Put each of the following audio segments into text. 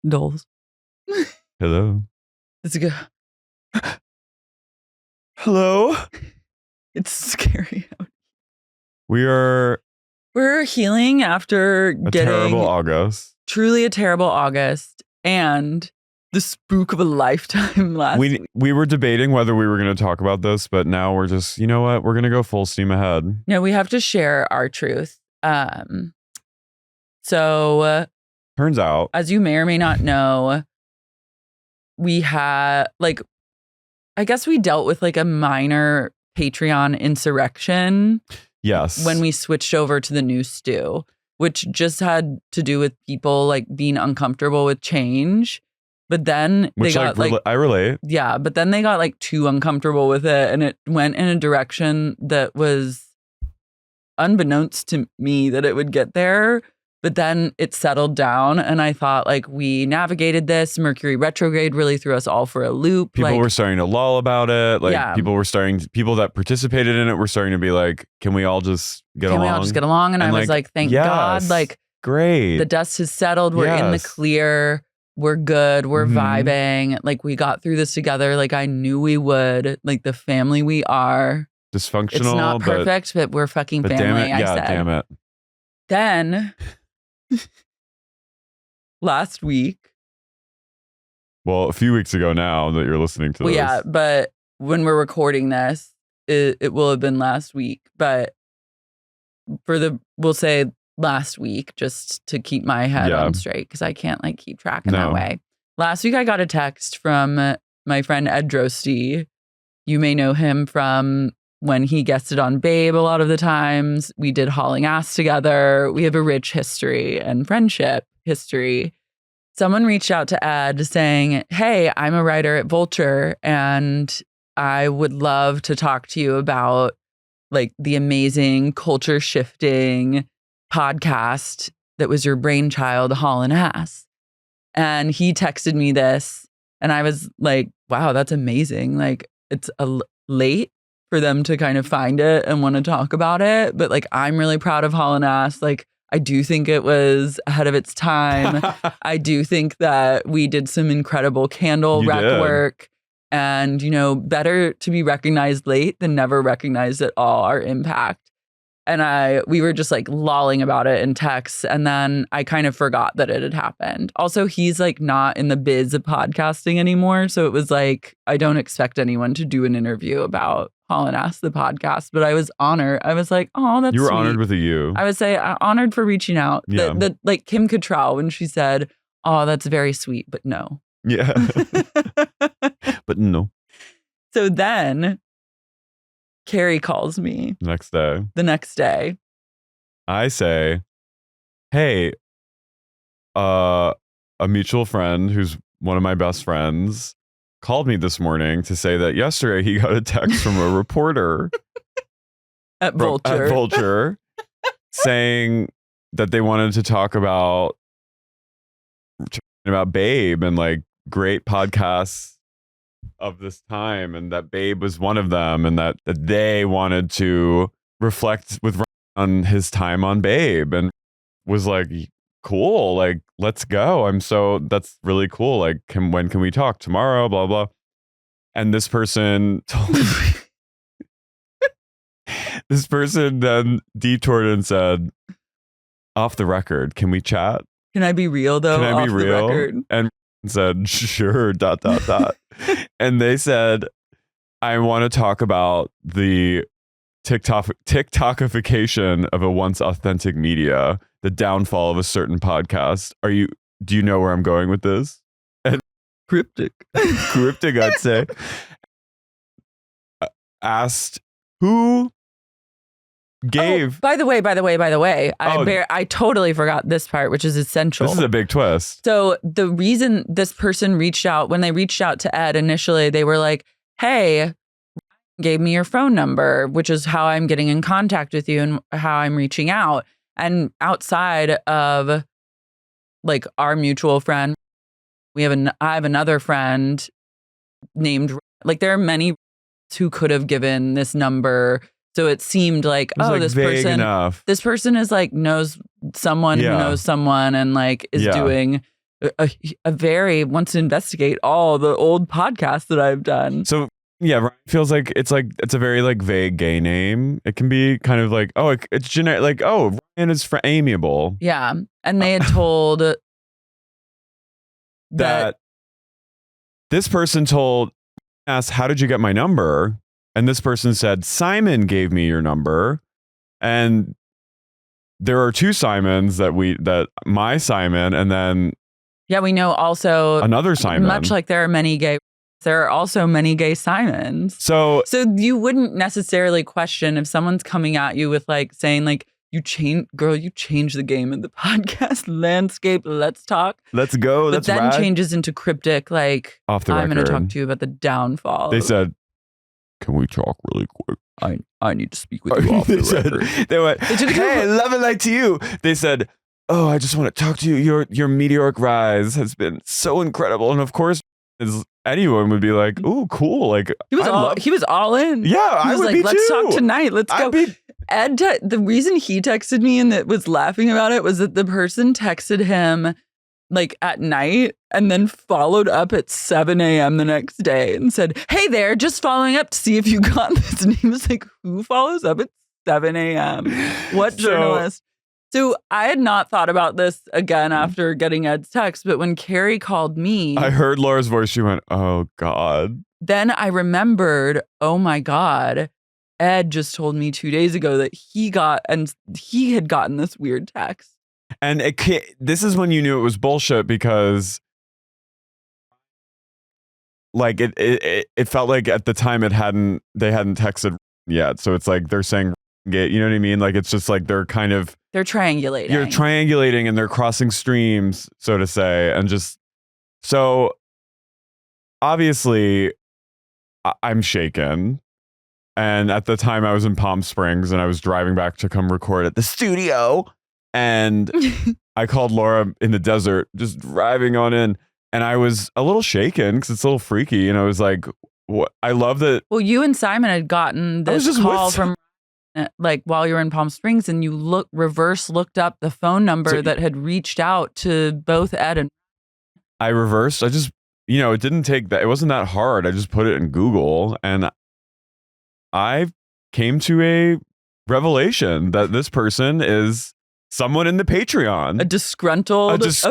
Dolls. Hello. It's good. Hello. It's scary. We're healing after getting terrible August. Truly a terrible August and the spook of a lifetime last week. We were debating whether we were going to talk about this, but now we're just, you know what? We're going to go full steam ahead. No, we have to share our truth. So turns out, as you may or may not know, we had I guess we dealt with like a minor Patreon insurrection. Yes. When we switched over to the new stew, which just had to do with people like being uncomfortable with change. But then they got I relate. Yeah, but then they got like too uncomfortable with it, and it went in a direction that was unbeknownst to me that it would get there. But then it settled down, and I thought like we navigated this. Mercury retrograde really threw us all for a loop. People were starting to lull about it. Like Yeah. people that participated in it were starting to be like, can we all just get along? Can we all just get along? And I was like, thank God. yes, Like great. the dust has settled. We're in the Yes. clear. We're good. We're vibing. Like we got through this together. Like I knew we would. Like the family we are. Dysfunctional. It's not perfect, but we're fucking but family. damn it. I said. Damn it. Then last week. Well, a few weeks ago now that you're listening to this. Well, yeah, but when we're recording this, it will have been last week. But we'll say last week, just to keep my head on straight, because I can't like keep track in that way. Last week, I got a text from my friend Ed Drosty. You may know him from when he guested on Babe a lot of the times. We did Hauling Ass together. We have a rich history and friendship history. Someone reached out to Ed saying, hey, I'm a writer at Vulture, and I would love to talk to you about like the amazing culture shifting podcast that was your brainchild, Hauling Ass. And he texted me this, and I was like, wow, that's amazing. Like it's late for them to kind of find it and want to talk about it. But like, I'm really proud of Hauling Ass. Like, I do think it was ahead of its time. I do think that we did some incredible candle rec work. And, you know, better to be recognized late than never recognized at all, our impact. And we were just like lolling about it in texts. And then I kind of forgot that it had happened. Also, he's like not in the biz of podcasting anymore. So it was like, I don't expect anyone to do an interview about Hauling Ass, the podcast. But I was honored. I was like, oh, that's You were sweet. honored with a U. I would say honored for reaching out. Yeah. Like Kim Cattrall when she said, oh, that's very sweet, but no. Yeah. But no. So then Carey calls me The next day. I say, hey, a mutual friend who's one of my best friends called me this morning to say that yesterday he got a text from a reporter at Vulture saying that they wanted to talk about Babe and like great podcasts of this time, and that Babe was one of them, and that they wanted to reflect with on his time on Babe, and was like, cool, like let's go. That's really cool. Like, when can we talk? Tomorrow, blah blah. And this person told me, this person then detoured and said, off the record, can we chat? Can I be real though? Can I be off the real? record? And said, sure, ... And they said, I want to talk about the TikTokification of a once authentic media, the downfall of a certain podcast. Do you know where I'm going with this? And cryptic, I'd say. Asked who gave. Oh, by the way, I totally forgot this part, which is essential. This is a big twist. So the reason this person reached out, when they reached out to Ed initially, they were like, hey, gave me your phone number, which is how I'm getting in contact with you and how I'm reaching out. And outside of like our mutual friend, I have another friend named, like there are many who could have given this number. So it seemed like, this person is like knows someone who knows someone and like is doing a very wants to investigate all the old podcasts that I've done. So yeah, Ryan feels like it's a very like vague gay name. It can be kind of like, oh, it's generic, like, oh, Ryan is for amiable. Yeah, and they had told that this person asked, how did you get my number? And this person said, Simon gave me your number. And there are two Simons that my Simon and then we know also another Simon. Much like there are also many gay Simons. So you wouldn't necessarily question if someone's coming at you with like saying like, you changed the game in the podcast landscape. Let's talk. Let's go. But then changes into cryptic, like, off the I'm record. going to talk to you about the downfall. They said, can we talk really quick? I need to speak with you off the record. They went, hey, love and light to you. They said, oh, I just want to talk to you. Your meteoric rise has been so incredible. And of course, anyone would be like, oh, cool. Like he was all in. Yeah, I would like, let's talk tonight. Let's go. Ed, the reason he texted me and that was laughing about it was that the person texted him like at night and then followed up at 7 a.m. the next day and said, hey there, just following up to see if you got this. And he was like, who follows up at 7 a.m.? What journalist? So I had not thought about this again after getting Ed's text, but when Carey called me, I heard Laura's voice. She went, oh God. Then I remembered, oh my God, Ed just told me 2 days ago that he had gotten this weird text. And this is when you knew it was bullshit because like it felt like at the time they hadn't texted yet. So it's like they're saying gay, you know what I mean? Like it's just like they're triangulating. You're triangulating and they're crossing streams, so to say. And just so obviously I'm shaken. And at the time I was in Palm Springs and I was driving back to come record at the studio. And I called Laura in the desert, just driving on in. And I was a little shaken because it's a little freaky. And I was like, what? I love that. Well, you and Simon had gotten this call from like while you were in Palm Springs and you reverse looked up the phone number that had reached out to both Ed and I reversed. I just, it didn't take that. It wasn't that hard. I just put it in Google and I came to a revelation that this person is someone in the Patreon. A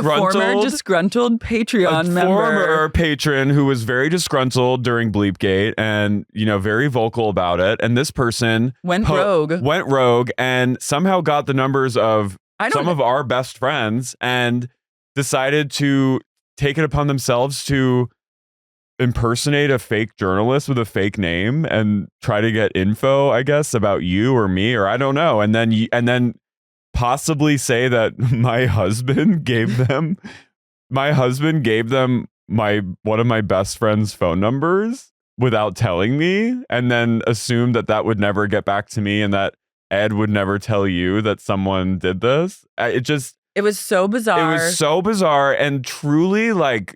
former disgruntled Patreon member. Former patron who was very disgruntled during Bleepgate and, very vocal about it. And this person went rogue and somehow got the numbers of some of our best friends and decided to take it upon themselves to impersonate a fake journalist with a fake name and try to get info, I guess, about you or me, or I don't know. And then possibly say that my husband gave them one of my best friend's phone numbers without telling me, and then assumed that would never get back to me and that Ed would never tell you that someone did this. It was so bizarre. It was so bizarre and truly like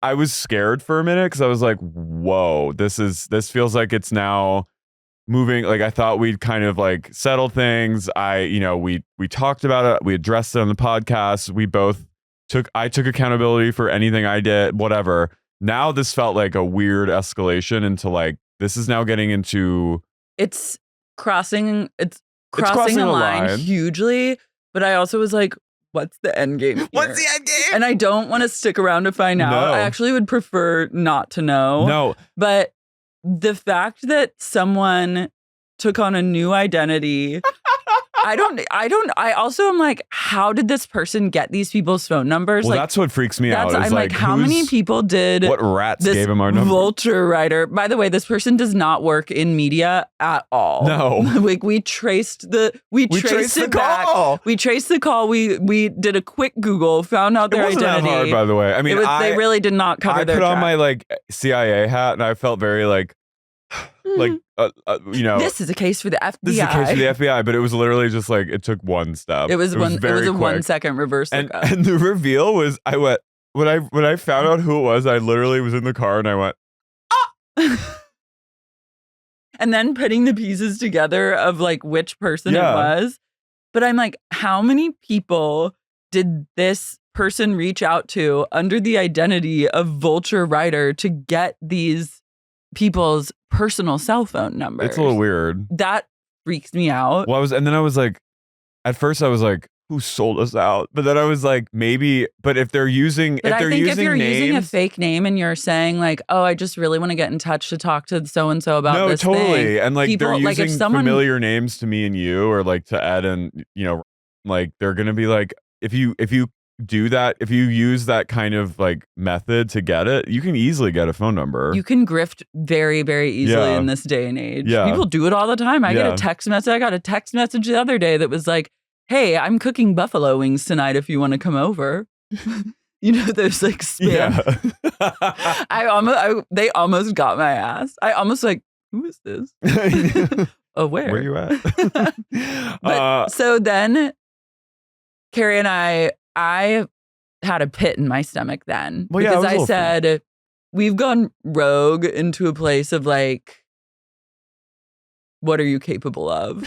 I was scared for a minute because I was like, whoa, this feels like it's now moving. Like I thought we'd kind of like settle things. We talked about it. We addressed it on the podcast. I took accountability for anything I did, whatever. Now this felt like a weird escalation into like, this is now getting into. It's crossing a line hugely. But I also was like, what's the end game here? What's the end game? And I don't want to stick around to find out. No. I actually would prefer not to know. No. But the fact that someone took on a new identity, I also am like, how did this person get these people's phone numbers? Well, like, that's what freaks me out. I'm like, how many people did what rats gave him our number? Vulture writer. By the way, this person does not work in media at all. No. Like we traced the call. We traced the call. We did a quick Google, found out their identity. It wasn't that hard, by the way. I mean, they really did not cover their track. I put on track. my like CIA hat and I felt very like this is a case for the FBI. This is a case for the FBI, but it was literally just like it took one step. It was a quick. 1 second reverse. And the reveal was when I found out who it was, I literally was in the car and I went, ah! And then putting the pieces together of like which person it was. But I'm like, how many people did this person reach out to under the identity of Vulture Writer to get these people's personal cell phone numbers? It's a little weird. That freaks me out. Well, I was like, at first I was like, who sold us out? But then I was like, maybe, but if they're using, But if you're names, using a fake name and you're saying like, oh, I just really want to get in touch to talk to so-and-so about this thing. And like People, they're like, using if someone, familiar names to me and you, or like to Ed and, you know, like they're going to be like, if you do that, if you use that kind of like method to get it, you can easily get a phone number. You can grift very, very easily in this day and age. Yeah. People do it all the time. I get a text message. I got a text message the other day that was like, hey, I'm cooking buffalo wings tonight if you want to come over. You know, there's like spam. Yeah. They almost got my ass. I almost like, who is this? Oh, where? Where you at? But so then Carey and I had a pit in my stomach then. Well, because I said, we've gone rogue into a place of like, what are you capable of?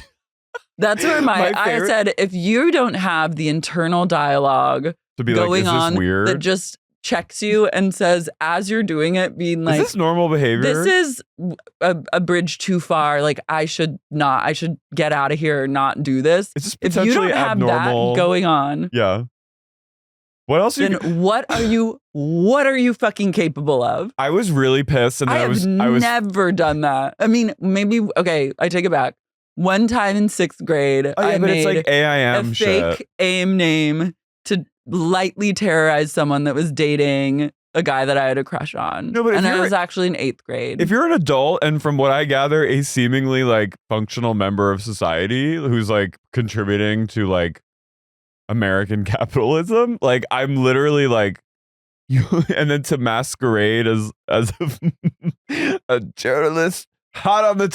That's where I said, if you don't have the internal dialogue to be going like, on weird? that just checks you and says, as you're doing it, being like, is this normal behavior? This is a bridge too far. Like, I should get out of here and not do this. Is this if you don't have abnormal? that going on, yeah. What else? What are you fucking capable of? I was really pissed, and I was never done that. I mean, maybe I take it back. One time in 6th grade, I made it's like AIM a fake AIM name to lightly terrorize someone that was dating a guy that I had a crush on. No, but I was actually in 8th grade. If you're an adult and from what I gather, a seemingly like functional member of society who's like contributing to like American capitalism, like I'm literally like you, and then to masquerade as a journalist, hot on the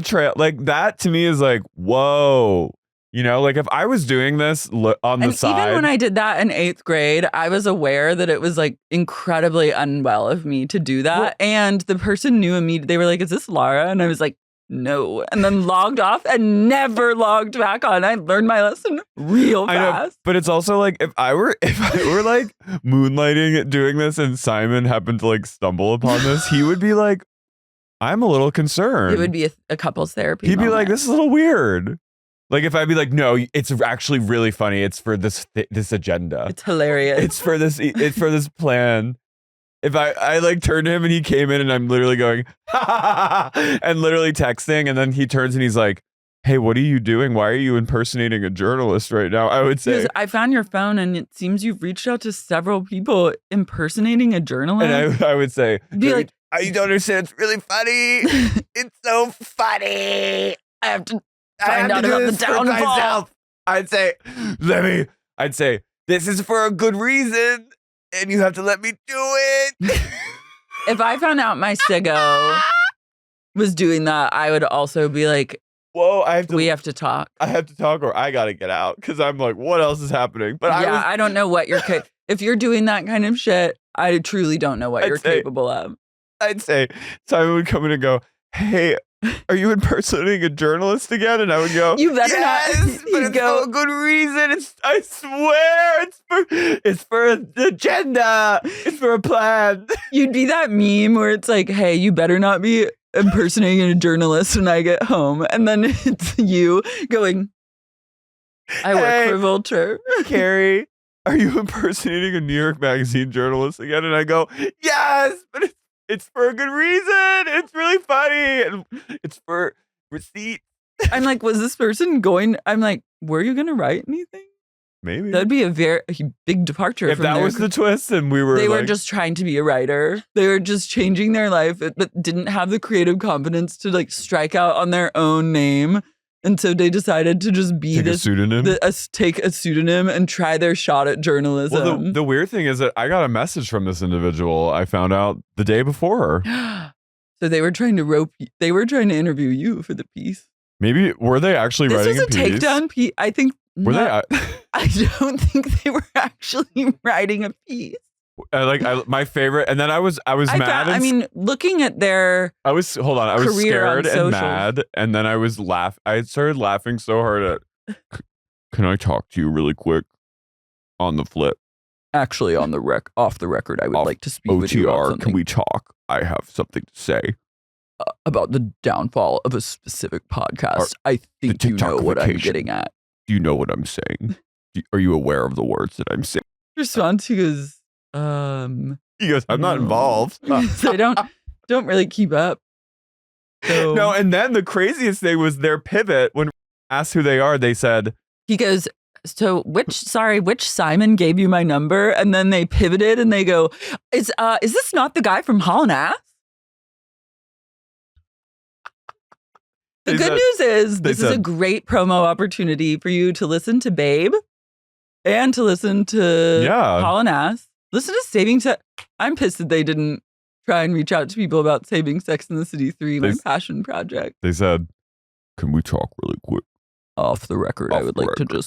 trail, like that to me is like, whoa. You know, like if I was doing this on the side. Even when I did that in 8th grade, I was aware that it was like incredibly unwell of me to do that. Well, and the person knew immediately. They were like, is this Lara? And I was like, no. And then logged off and never logged back on. I learned my lesson real fast. I know, but it's also like if I were like moonlighting doing this and Simon happened to like stumble upon this, he would be like, I'm a little concerned. It would be a couples therapy. He'd be like, this is a little weird. Like if I'd be like, no, it's actually really funny. It's for this agenda. It's hilarious. It's for this plan. If I like turned to him and he came in and I'm literally going, ha, ha, ha, ha, and literally texting, and then he turns and he's like, hey, what are you doing? Why are you impersonating a journalist right now? I would say, I found your phone and it seems you've reached out to several people impersonating a journalist. And I would say, be like, you don't understand. It's really funny. It's so funny. I have to find out about the downfall. I'd say, this is for a good reason, and you have to let me do it. If I found out my Siggo was doing that, I would also be like, whoa, we have to talk. I have to talk, or I gotta get out, because I'm like, what else is happening? But I don't know what you're if you're doing that kind of shit, I truly don't know what you're capable of. I'd say Simon would come in and go, hey, are you impersonating a journalist again? And I would go, you better yes, not. But it's for a good reason. I swear, it's for an agenda. It's for a plan. You'd be that meme where it's like, hey, you better not be impersonating a journalist when I get home. And then it's you going, I work for Vulture. Carey, are you impersonating a New York Magazine journalist again? And I go, yes, but it's for a good reason. It's really funny. And it's for receipt. I'm like, was this person going? I'm like, were you going to write anything? Maybe. That'd be a very big departure. If that was the twist and we were They were just trying to be a writer. They were just changing their life, but didn't have the creative competence to like strike out on their own name. And so they decided to just be a pseudonym. Take a pseudonym and try their shot at journalism. Well, the weird thing is that I got a message from this individual. I found out the day before. So they were trying to interview you for the piece. Maybe were they actually writing a piece? This was a takedown piece. I think. Were they? I don't think they were actually writing a piece. My favorite, and then I was mad. Looking at their I was scared and mad, and then I started laughing so hard at. Can I talk to you really quick? on the flip. Actually, off the record, I would like to speak with you about something. Can we talk? I have something to say. About the downfall of a specific podcast. I think you know what I'm getting at. Do you know what I'm saying? Are you aware of the words that I'm saying? Response, he goes, I'm not involved. So I don't really keep up. So. No, and then the craziest thing was their pivot when asked who they are. They said, he goes, so which Simon gave you my number? And then they pivoted and they go, is this not the guy from Hall & Ass? The good news is this is a great promo opportunity for you to listen to Babe and to listen to Hall & Ass. Listen to Saving Sex. I'm pissed that they didn't try and reach out to people about Saving Sex in the City 3, my passion project. They said, can we talk really quick? Off the record, I'd like to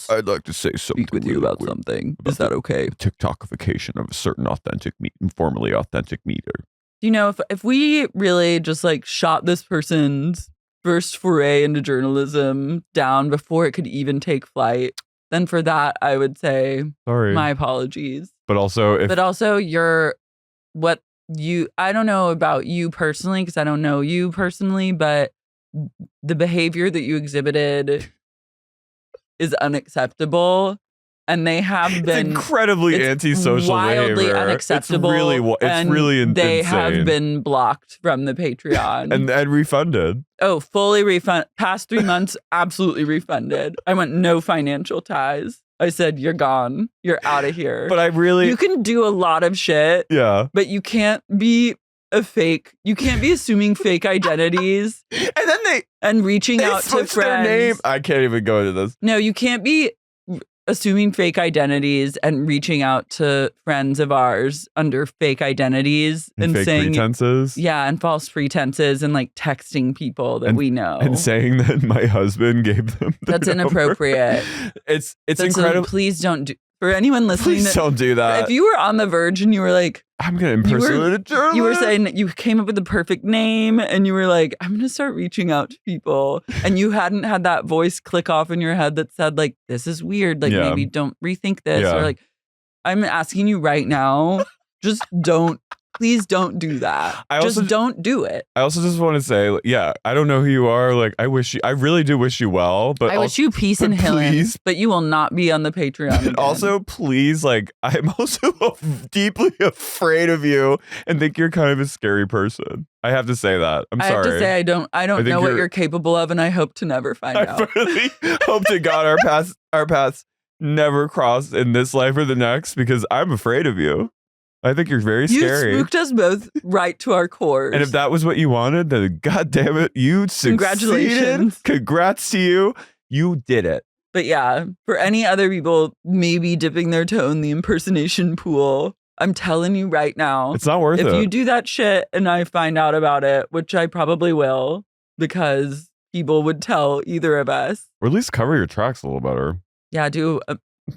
say something. Speak with you about something. Is that okay? TikTokification of a certain formerly authentic meter. You know, if we really just like shot this person's first foray into journalism down before it could even take flight, then for that, I would say, sorry, my apologies. But also, I don't know about you personally, because I don't know you personally, but the behavior that you exhibited is unacceptable. And they have been incredibly antisocial, wildly behavior. Unacceptable. It's really insane. They have been blocked from the Patreon and refunded. Oh, fully refund. Past 3 months, absolutely refunded. I want no financial ties. I said, you're gone. You're out of here. But you can do a lot of shit. Yeah. But you can't be you can't be assuming fake identities. And reaching out to friends. Their name. I can't even go into this. No, you can't be assuming fake identities and reaching out to friends of ours under fake identities and fake saying pretenses. Yeah, and false pretenses and like texting people that we know. And saying that my husband gave them That's inappropriate. It's incredible. Please don't do. For anyone listening, please don't do that. If you were on the verge and you were like, I'm going to impersonate a journalist. You were saying you came up with the perfect name and you were like, I'm going to start reaching out to people. And you hadn't had that voice click off in your head that said like, this is weird. Like maybe don't rethink this. Or like, I'm asking you right now, just please don't do that. Don't do it. I also just want to say, I don't know who you are. Like, I really do wish you well, but I wish you peace and healing, but you will not be on the Patreon. And also, please, like, I'm also deeply afraid of you and think you're kind of a scary person. I have to say that. I'm sorry. I have to say, I don't know what you're capable of, and I hope to never find out. I really hope to God our paths never cross in this life or the next, because I'm afraid of you. I think you're very scary. You spooked us both right to our cores. And if that was what you wanted, then God damn it, you succeeded. Congratulations. Congrats to you. You did it. But yeah, for any other people maybe dipping their toe in the impersonation pool, I'm telling you right now, it's not worth it. If you do that shit and I find out about it, which I probably will, because people would tell either of us. Or at least cover your tracks a little better. Yeah,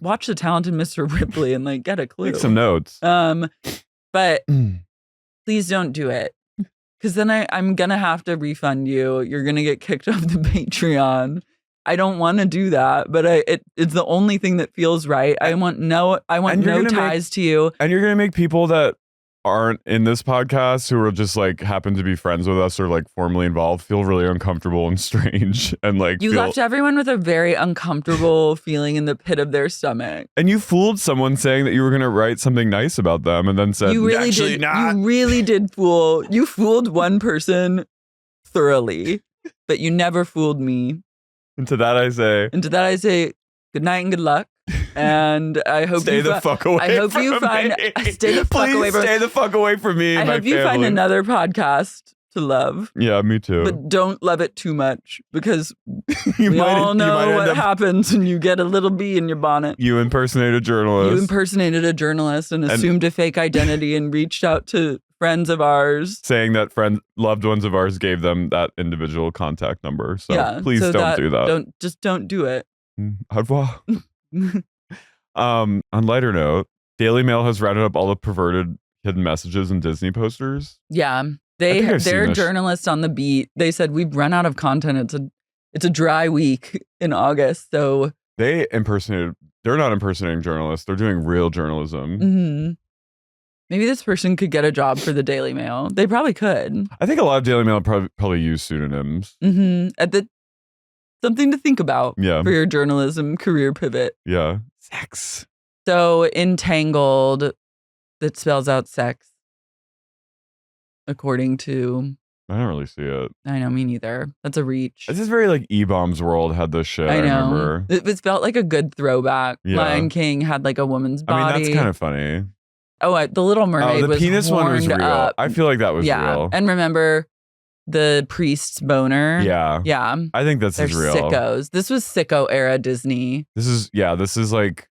watch The Talented Mr. Ripley and like get a clue. Take some notes. But please don't do it, because then I'm gonna have to refund you. You're gonna get kicked off the Patreon. I don't want to do that, but it's the only thing that feels right. I want no ties to you. And you're gonna make people that aren't in this podcast who are just like happen to be friends with us or like formally involved feel really uncomfortable and strange, and like you left everyone with a very uncomfortable feeling in the pit of their stomach. And you fooled someone saying that you were going to write something nice about them, and then said, you really actually did, not. You really did fool. You fooled one person thoroughly, but you never fooled me. And to that I say, good night and good luck. And I hope stay the fuck away. I hope from you find me. Stay the fuck Please away from stay the fuck away from me. I hope you find another podcast to love. Yeah, me too. But don't love it too much, because we all know what happens when you get a little bee in your bonnet. You impersonate a journalist. You impersonated a journalist and assumed a fake identity and reached out to friends of ours, saying that loved ones of ours gave them that individual contact number. So please don't do that. Don't do it. Au revoir. On lighter note, Daily Mail has rounded up all the perverted hidden messages in Disney posters. Yeah, they're journalists on the beat. They said we've run out of content. It's a dry week in August, so they impersonated They're not impersonating journalists. They're doing real journalism. Mm-hmm. Maybe this person could get a job for the Daily Mail. They probably could. I think a lot of Daily Mail probably use pseudonyms. Mm-hmm. Something to think about for your journalism career pivot. Yeah. Sex. So Entangled, that spells out sex. According to... I don't really see it. I know, me neither. That's a reach. This is very like E-Bombs World had this shit. I know. Remember. It felt like a good throwback. Yeah. Lion King had like a woman's body. I mean, that's kind of funny. Oh, the Little Mermaid was penis one was real. Up. I feel like that was real. And remember the priest's boner? Yeah. Yeah. I think this is real. Sickos. This was sicko era Disney. This is like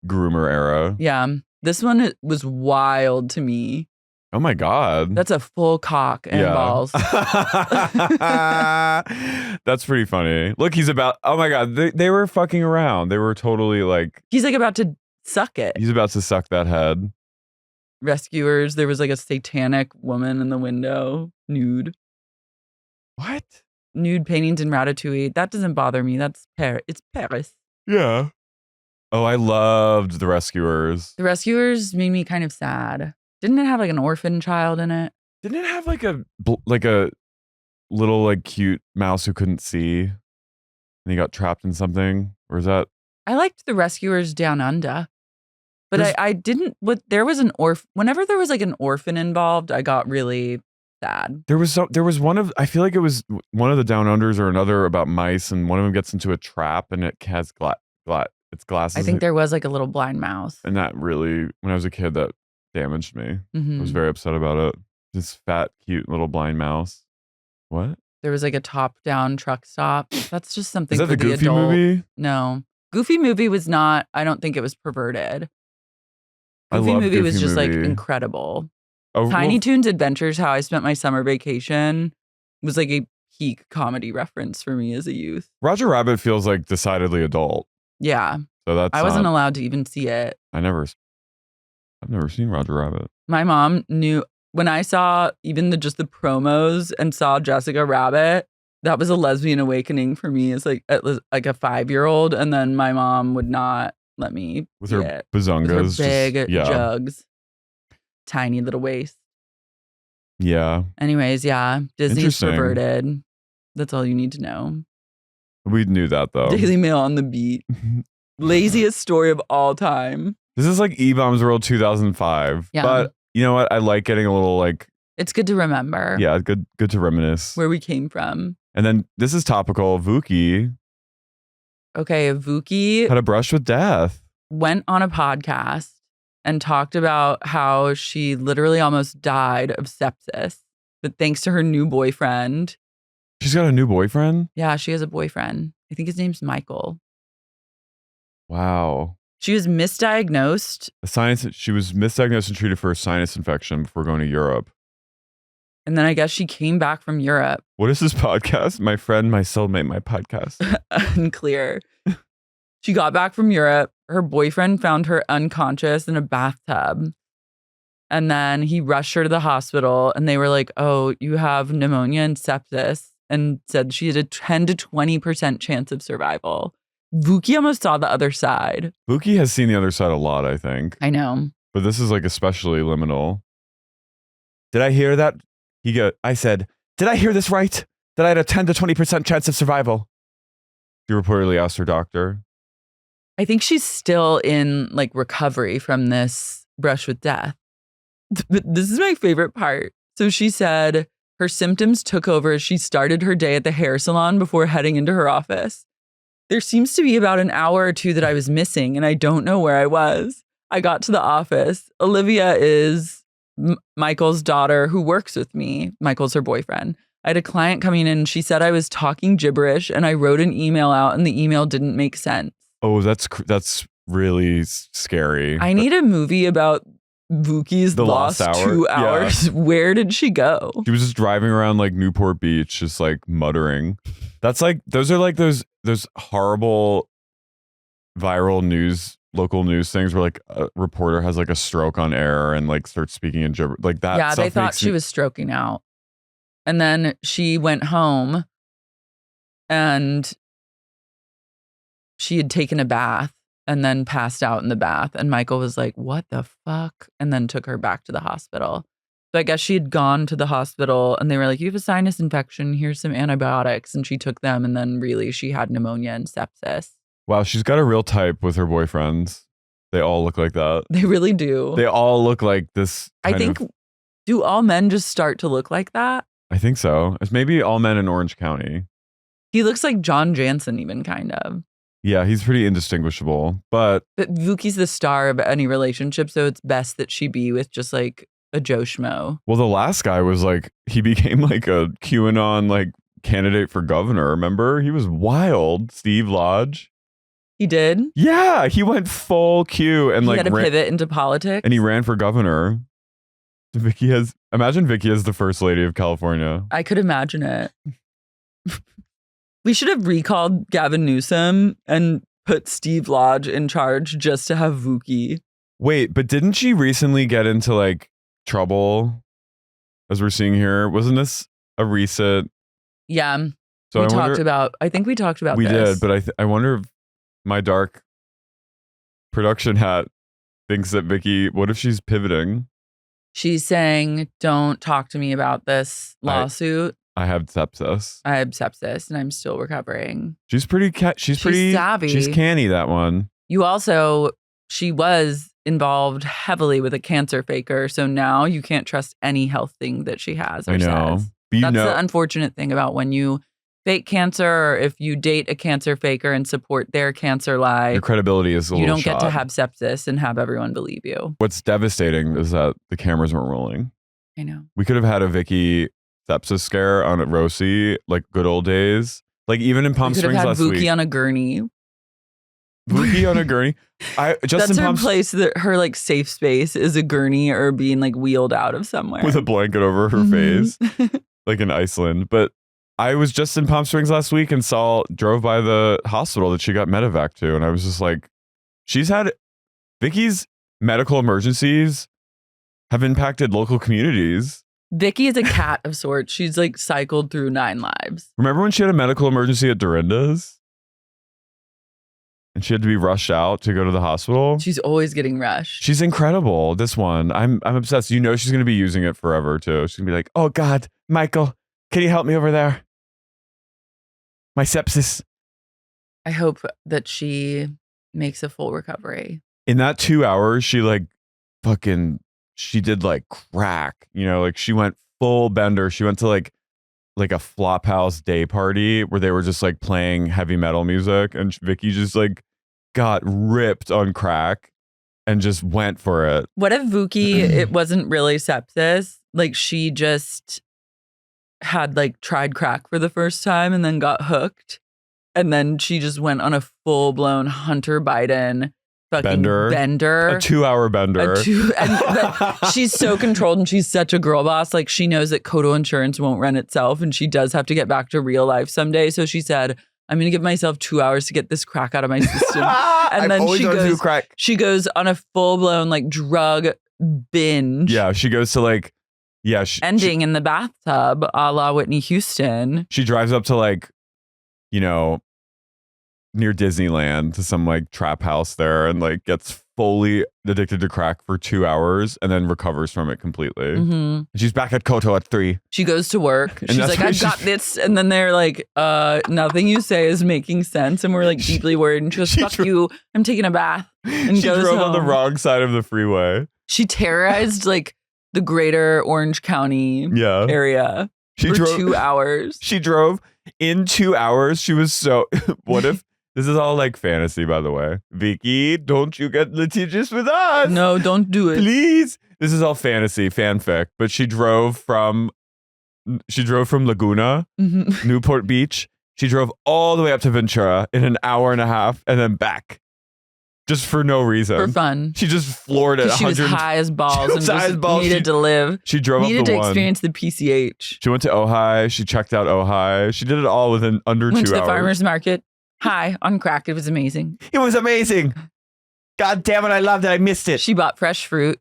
groomer era. Yeah. This one was wild to me. Oh my God. That's a full cock and balls. That's pretty funny. Look, oh my God. They were fucking around. They were totally like. He's like about to suck it. He's about to suck that head. Rescuers. There was like a satanic woman in the window. Nude. What? Nude paintings in Ratatouille. That doesn't bother me. That's Paris. It's Paris. Yeah. Oh, I loved The Rescuers. The Rescuers made me kind of sad. Didn't it have like an orphan child in it? Didn't it have like a little like cute mouse who couldn't see and he got trapped in something? Or is that? I liked The Rescuers Down Under, but I didn't. There was an whenever there was like an orphan involved, I got really sad. There was I feel like it was one of the Down Unders or another about mice, and one of them gets into a trap and it has its glasses. I think there was like a little blind mouse, and that really, when I was a kid, that damaged me. I was very upset about it. This fat, cute little blind mouse. What? There was like a top-down truck stop. That's just something. Is that for the Goofy adult. movie? No, Goofy movie was not. I don't think it was perverted. Goofy movie was just like incredible. Oh, Tiny Toons Adventures: How I Spent My Summer Vacation was like a peak comedy reference for me as a youth. Roger Rabbit feels like decidedly adult. Yeah. So that's. I wasn't allowed to even see it. I've never seen Roger Rabbit. My mom knew when I saw even just the promos and saw Jessica Rabbit. That was a lesbian awakening for me as like a 5-year-old, and then my mom would not let me with her bazongas, with her big jugs, tiny little waist. Yeah. Anyways, yeah, Disney's perverted. That's all you need to know. We knew that though. Daily Mail on the beat. Laziest story of all time. This is like E-Bombs World 2005. Yeah. But you know what? I like getting a little like. It's good to remember. Yeah, good to reminisce. Where we came from. And then this is topical. Vooki. Okay, Vooki. Had a brush with death. Went on a podcast and talked about how she literally almost died of sepsis. But thanks to her new boyfriend. She's got a new boyfriend? Yeah, she has a boyfriend. I think his name's Michael. Wow. She was misdiagnosed. She was misdiagnosed and treated for a sinus infection before going to Europe. And then I guess she came back from Europe. What is this podcast? My friend, my soulmate, my podcast. Unclear. She got back from Europe. Her boyfriend found her unconscious in a bathtub. And then he rushed her to the hospital and they were like, oh, you have pneumonia and sepsis, and said she had a 10 to 20% chance of survival. Vooki almost saw the other side. Vooki has seen the other side a lot, I think. I know. But this is like especially liminal. Did I hear that? I said, did I hear this right? That I had a 10 to 20% chance of survival? She reportedly asked her doctor. I think she's still in like recovery from this brush with death. But this is my favorite part. So she said her symptoms took over as she started her day at the hair salon before heading into her office. There seems to be about an hour or two that I was missing, and I don't know where I was. I got to the office. Olivia is Michael's daughter who works with me. Michael's her boyfriend. I had a client coming in and she said I was talking gibberish and I wrote an email out and the email didn't make sense. Oh, that's really scary. I need a movie about Vooki's lost 2 hours. Yeah. Where did she go? She was just driving around like Newport Beach, just like muttering. That's like, those are like those horrible viral local news things where like a reporter has like a stroke on air and like starts speaking in gibberish. Like that. Yeah, they thought she was stroking out. And then she went home and she had taken a bath and then passed out in the bath. And Michael was like, what the fuck? And then took her back to the hospital. So I guess she had gone to the hospital and they were like, you have a sinus infection. Here's some antibiotics. And she took them. And then really she had pneumonia and sepsis. Wow, she's got a real type with her boyfriends. They all look like that. They really do. They all look like this. Do all men just start to look like that? I think so. It's maybe all men in Orange County. He looks like John Jansen even, kind of. Yeah, he's pretty indistinguishable. But Vooki's the star of any relationship, so it's best that she be with just like a Joe Schmo. Well, the last guy was like, he became like a QAnon like candidate for governor. Remember? He was wild. Steve Lodge. He did? Yeah, he went full Q and he like had to pivot into politics. And he ran for governor. Imagine Vooki as the first lady of California. I could imagine it. We should have recalled Gavin Newsom and put Steve Lodge in charge just to have Vooki. Wait, but didn't she recently get into like trouble, as we're seeing here? Wasn't this a recent? Yeah. So I think we talked about this. We did, this. but I wonder if my dark production hat thinks that Vooki, what if she's pivoting? She's saying, don't talk to me about this lawsuit. I have sepsis. And I'm still recovering. She's pretty savvy. She's canny, that one. She was involved heavily with a cancer faker. So now you can't trust any health thing that she has or says. That's the unfortunate thing about when you fake cancer, or if you date a cancer faker and support their cancer lie, your credibility is you don't get to have sepsis and have everyone believe you. What's devastating is that the cameras weren't rolling. I know. We could have had a Vooki sepsis scare on Rhoc, like good old days. Like even in Palm Springs last week. Vooki on a gurney. Vooki on a gurney. That's her place. That her like safe space is a gurney or being like wheeled out of somewhere with a blanket over her face, like in Iceland. But I was just in Palm Springs last week and drove by the hospital that she got medevac to, and I was just like, Vooki's medical emergencies have impacted local communities. Vooki is a cat of sorts. She's like cycled through 9 lives. Remember when she had a medical emergency at Dorinda's? And she had to be rushed out to go to the hospital? She's always getting rushed. She's incredible. This one, I'm obsessed. You know she's going to be using it forever too. She's going to be like, oh God, Michael, can you help me over there? My sepsis. I hope that she makes a full recovery. In that 2 hours, she did like crack, like she went full bender. She went to like a flop house day party where they were just like playing heavy metal music, and Vooki just like got ripped on crack and just went for it. What if Vooki, it wasn't really sepsis? Like she just had like tried crack for the first time and then got hooked. And then she just went on a full blown Hunter Biden fucking bender. A 2-hour bender. She's so controlled and she's such a girl boss. Like she knows that Kodo insurance won't run itself and she does have to get back to real life someday. So she said, I'm going to give myself 2 hours to get this crack out of my system. And then she goes on a full blown like drug binge. Yeah. She goes to like, ending in the bathtub a la Whitney Houston. She drives up to like, near Disneyland to some like trap house there and like gets fully addicted to crack for 2 hours and then recovers from it completely. Mm-hmm. And she's back at Koto at 3. She goes to work. She's like, I've got this. And then they're like, nothing you say is making sense. And we're like deeply worried. And she goes, fuck you. I'm taking a bath. And she goes drove home. on the wrong side of the freeway. She terrorized like the greater Orange County area for 2 hours. She drove in 2 hours. She was so, what if, this is all like fantasy, by the way. Vooki, don't you get litigious with us. No, don't do it. Please. This is all fantasy, fanfic. But she drove from Laguna, Newport Beach. She drove all the way up to Ventura in an hour and a half and then back. Just for no reason. For fun. She just floored it. She was high as balls and just needed to live. She drove needed up the to experience the PCH. She went to Ojai. She checked out Ojai. She did it all within under 2 hours. Went to the farmer's market. High on crack. It was amazing. It was amazing. God damn it. I loved it. I missed it. She bought fresh fruit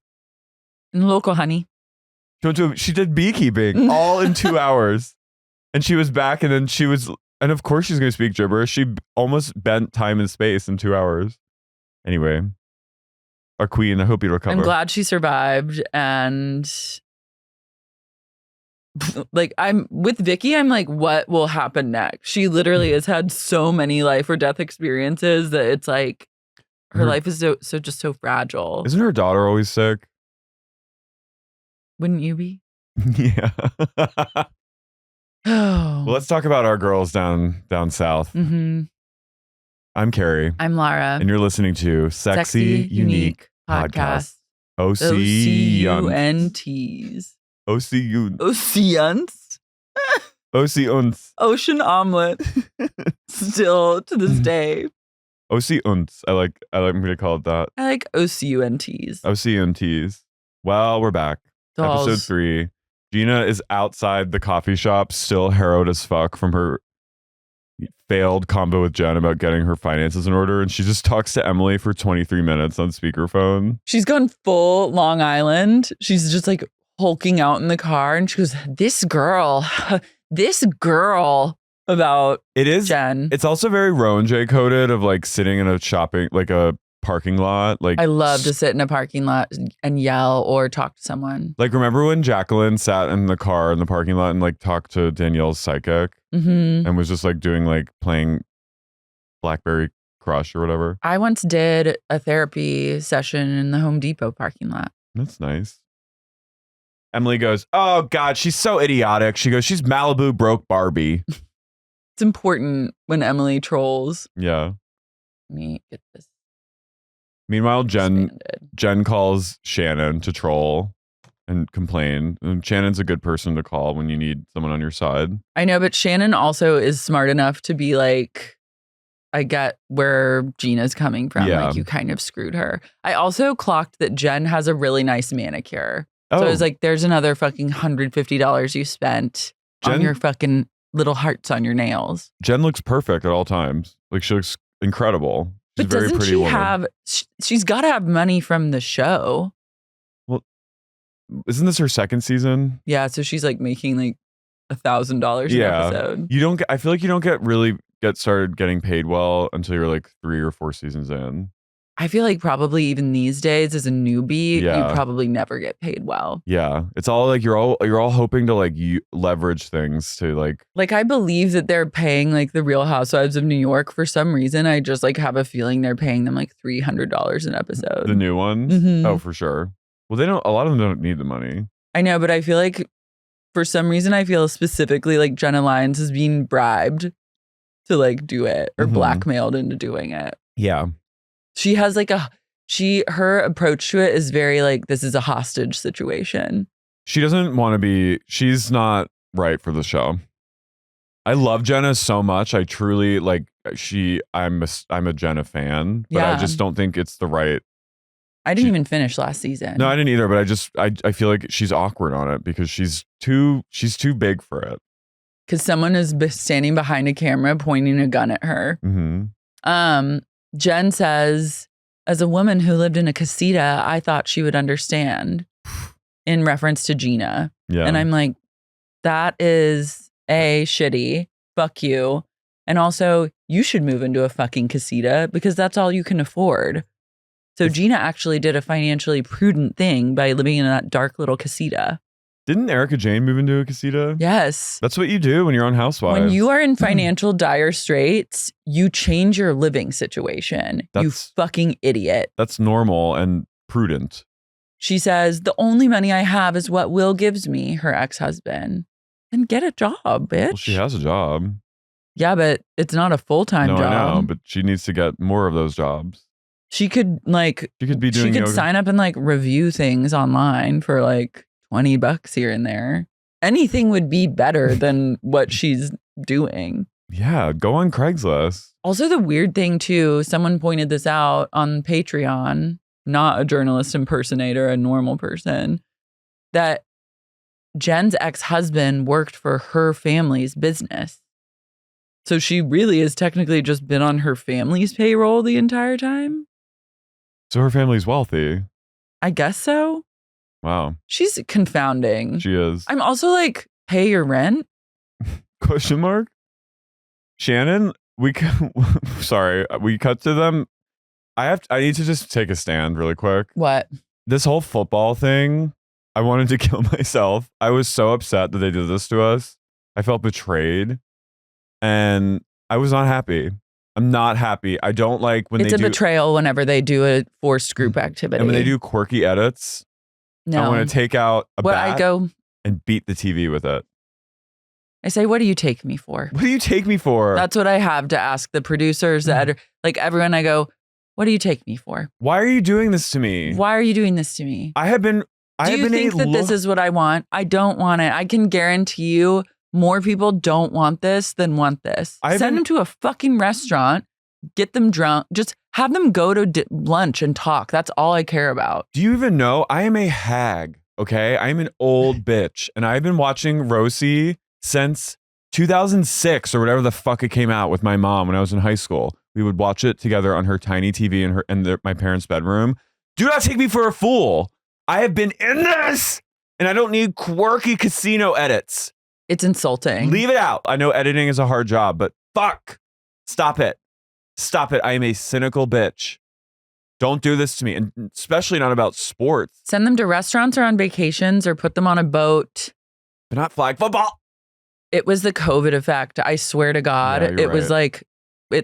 and local honey. She did beekeeping all in 2 hours. And she was back and then and of course she's going to speak gibberish. She almost bent time and space in 2 hours. Anyway, our queen, I hope you recover. I'm glad she survived. And like, I'm with Vicky, I'm like, what will happen next? She literally has had so many life or death experiences that it's like her life is so fragile. Isn't her daughter always sick? Wouldn't you be? Yeah. Oh. Well, let's talk about our girls down south. Mm-hmm. I'm Carey. I'm Lara. And you're listening to Sexy Unique Podcast. OCUNTs. Oceans. Oceans. Ocean omelet. Still to this day. Oceans. I'm going to call it that. I like OCUNTs. OCUNTs. Well, we're back. Dolls. Episode 3. Gina is outside the coffee shop, still harrowed as fuck from her failed combo with Jenn about getting her finances in order. And she just talks to Emily for 23 minutes on speakerphone. She's gone full Long Island. She's just like hulking out in the car. And she goes, this girl about Jenn. It's also very Rowan J coded of like sitting in a shopping, like a parking lot. Like, I love to sit in a parking lot and yell or talk to someone. Like, remember when Jacqueline sat in the car in the parking lot and like talked to Danielle's psychic and was just like doing like playing Blackberry Crush or whatever? I once did a therapy session in the Home Depot parking lot. That's nice. Emily goes, oh God, she's so idiotic. She goes, she's Malibu broke Barbie. It's important when Emily trolls. Yeah. Let me get this. Meanwhile, Jenn calls Shannon to troll and complain. And Shannon's a good person to call when you need someone on your side. I know, but Shannon also is smart enough to be like, I get where Gina's coming from. Yeah. Like, you kind of screwed her. I also clocked that Jenn has a really nice manicure. So I was like, there's another fucking $150 you spent on your fucking little hearts on your nails. Jenn looks perfect at all times. Like, she looks incredible. She's but doesn't she woman. She's got to have money from the show. Well, isn't this her second season? Yeah, so she's like making like $1,000 an episode. I feel like you don't get started getting paid well until you're like 3 or 4 seasons in. I feel like probably even these days as a newbie, you probably never get paid well. Yeah. It's all like you're all hoping to like leverage things to like I believe that they're paying like the Real Housewives of New York for some reason. I just like have a feeling they're paying them like $300 an episode. The new ones? Mm-hmm. Oh, for sure. Well, a lot of them don't need the money. I know, but I feel like for some reason I feel specifically like Jenna Lyons is being bribed to like do it or blackmailed into doing it. Yeah. She has like her approach to it is very like, this is a hostage situation. She doesn't want to be, she's not right for the show. I love Jenna so much. I truly like I'm a Jenna fan, but I just don't think it's the right. I didn't even finish last season. No, I didn't either, but I feel like she's awkward on it because she's too big for it. Because someone is standing behind a camera pointing a gun at her. Mm-hmm. Jenn says, as a woman who lived in a casita, I thought she would understand, in reference to Gina. Yeah. And I'm like, that is shitty. Fuck you. And also, you should move into a fucking casita because that's all you can afford. So Gina actually did a financially prudent thing by living in that dark little casita. Didn't Erica Jane move into a casita? Yes. That's what you do when you're on Housewives. When you are in financial dire straits, you change your living situation. You fucking idiot. That's normal and prudent. She says, the only money I have is what Will gives me, her ex-husband. Then get a job, bitch. Well, she has a job. Yeah, but it's not a full-time job. I know, but she needs to get more of those jobs. She could sign up and like review things online for like $20 here and there. Anything would be better than what she's doing. Yeah, go on Craigslist. Also, the weird thing too, someone pointed this out on Patreon, not a journalist impersonator, a normal person, that Jen's ex-husband worked for her family's business. So she really has technically just been on her family's payroll the entire time. So her family's wealthy. I guess so. Wow. She's confounding. She is. I'm also like, pay your rent? Question mark? Shannon, we cut to them I need to just take a stand really quick. What? This whole football thing, I wanted to kill myself. I was so upset that they did this to us. I felt betrayed. And I was not happy. I'm not happy. I don't like when it's a betrayal whenever they do a forced group activity. And when they do quirky edits, no. I want to take out a bat I go and beat the TV with it. I say, what do you take me for? What do you take me for? That's what I have to ask the producers, the editor, like everyone. I go, what do you take me for? Why are you doing this to me? Why are you doing this to me? Do you think that this is what I want? I don't want it. I can guarantee you more people don't want this than want this. Send them to a fucking restaurant, get them drunk, just have them go to lunch and talk. That's all I care about. Do you even know? I am a hag, okay? I am an old bitch. And I've been watching Rhoc since 2006 or whatever the fuck it came out with my mom when I was in high school. We would watch it together on her tiny TV in my parents' bedroom. Do not take me for a fool. I have been in this, and I don't need quirky casino edits. It's insulting. Leave it out. I know editing is a hard job, but fuck. Stop it. Stop it. I am a cynical bitch. Don't do this to me, and especially not about sports. Send them to restaurants or on vacations or put them on a boat. But not flag football. It was the COVID effect. I swear to God. Yeah, it was like,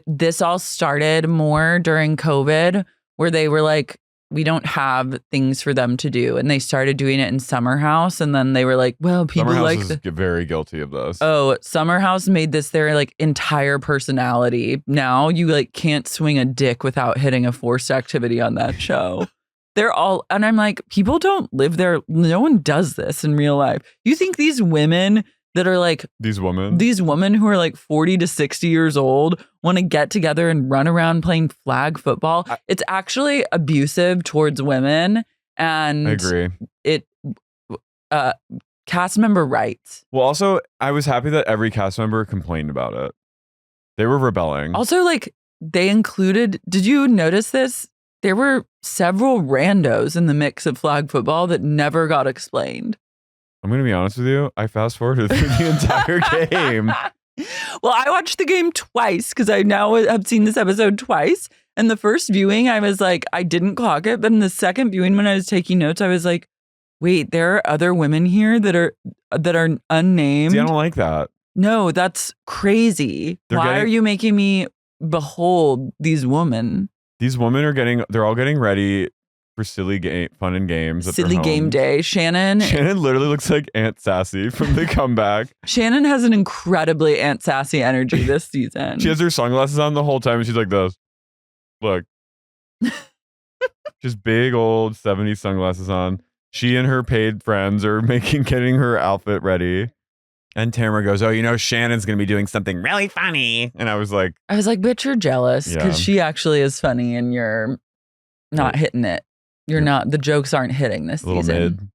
this all started more during COVID where they were like, we don't have things for them to do. And they started doing it in Summer House. And then they were like, well, people Summer like House is very guilty of this. Oh, Summer House made this their like entire personality. Now you like can't swing a dick without hitting a forced activity on that show. They're all, and I'm like, people don't live there. No one does this in real life. You think these women that are like these women who are like 40 to 60 years old want to get together and run around playing flag football? It's actually abusive towards women, and I agree. It cast member rights. Well, also, I was happy that every cast member complained about it. They were rebelling. Also, like they included. Did you notice this? There were several randos in the mix of flag football that never got explained. I'm going to be honest with you. I fast forwarded through the entire game. Well, I watched the game twice because I now have seen this episode twice. And the first viewing, I was like, I didn't clock it. But in the second viewing, when I was taking notes, I was like, wait, there are other women here that are unnamed. See, I don't like that. No, that's crazy. Why are you making me behold these women? These women they're all getting ready for silly fun and games. Silly game day. Shannon literally looks like Aunt Sassy from The Comeback. Shannon has an incredibly Aunt Sassy energy this season. She has her sunglasses on the whole time and she's like this. Look. Just big old 70s sunglasses on. She and her paid friends are getting her outfit ready. And Tamara goes, oh, you know, Shannon's going to be doing something really funny. And I was like, bitch, you're jealous because she actually is funny and you're not hitting it. You're not, the jokes aren't hitting this season. Mid.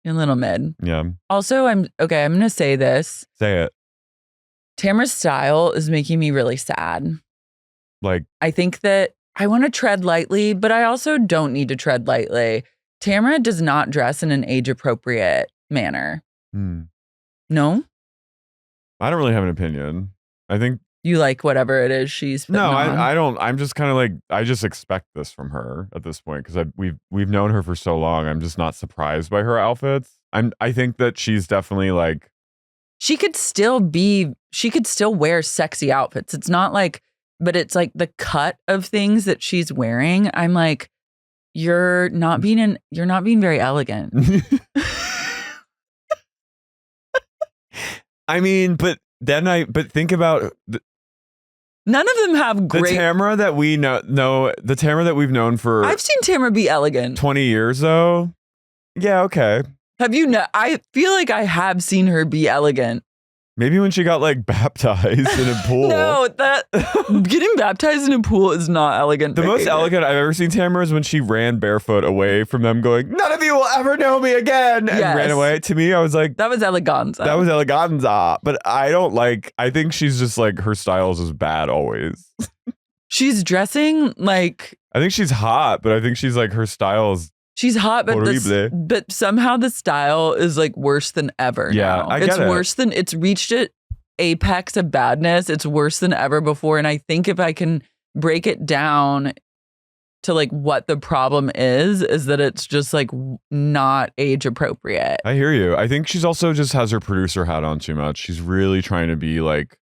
You're a little mid. Yeah. Also, I'm going to say this. Say it. Tamara's style is making me really sad. Like, I think that I want to tread lightly, but I also don't need to tread lightly. Tamara does not dress in an age-appropriate manner. No? I don't really have an opinion. I think you like whatever it is she's putting on. I don't. I'm just kind of like, I just expect this from her at this point because we've known her for so long. I'm just not surprised by her outfits. I think that she's definitely like, she could still wear sexy outfits. It's not like, but it's like the cut of things that she's wearing. I'm like, you're not being very elegant. I mean, but think about none of them have great. The Tamara that we know, the Tamara that we've known for. I've seen Tamara be elegant. 20 years though. Yeah, okay. Have you? I feel like I have seen her be elegant. Maybe when she got like baptized in a pool. No, getting baptized in a pool is not elegant. The most elegant I've ever seen Tamara is when she ran barefoot away from them going, none of you will ever know me again. And ran away. To me, I was like, that was eleganza. That was eleganza. But I think she's just like, her style is just bad always. She's dressing like. I think she's hot, but I think she's like, her style is. She's hot, but somehow the style is like worse than ever. Yeah, now. It's worse than it's reached its apex of badness. It's worse than ever before. And I think if I can break it down to like what the problem is that it's just like not age appropriate. I hear you. I think she's also just has her producer hat on too much. She's really trying to be like,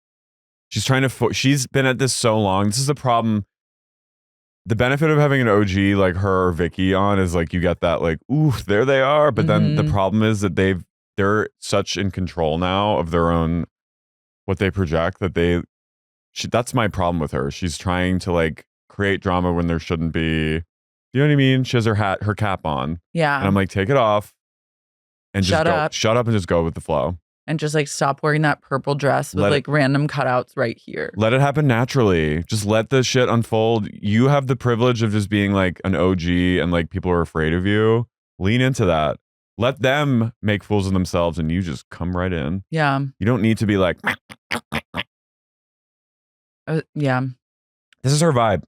she's trying to, she's been at this so long. This is the problem. The benefit of having an OG like her or Vicky on is like you get that like, ooh, there they are. But then the problem is that they're such in control now of their own, what they project, that that's my problem with her. She's trying to like create drama when there shouldn't be. You know what I mean? She has her cap on. Yeah. And I'm like, take it off and just shut up and just go with the flow. And just like stop wearing that purple dress with like random cutouts right here. Let it happen naturally. Just let the shit unfold. You have the privilege of just being like an OG and like people are afraid of you. Lean into that. Let them make fools of themselves and you just come right in. Yeah. You don't need to be like. Yeah. This is her vibe.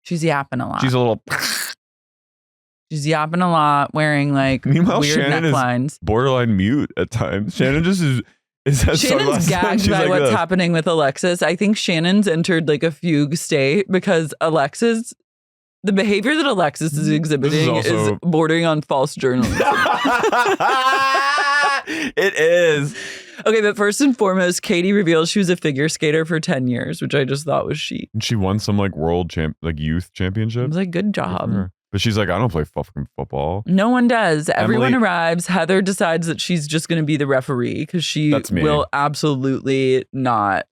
She's yapping a lot. She's a little. She's yapping a lot, wearing like Meanwhile, weird Shannon necklines. Is borderline mute at times. Shannon just is Shannon's gagged by like what's happening with Alexis. I think Shannon's entered like a fugue state because Alexis, the behavior that Alexis is exhibiting is bordering on false journalism. It is. Okay, but first and foremost, Katie reveals she was a figure skater for 10 years, which I just thought was chic. And she won some like youth championship. I was like, good job. But she's like, I don't play fucking football. No one does. Everyone arrives. Heather decides that she's just going to be the referee because she will absolutely not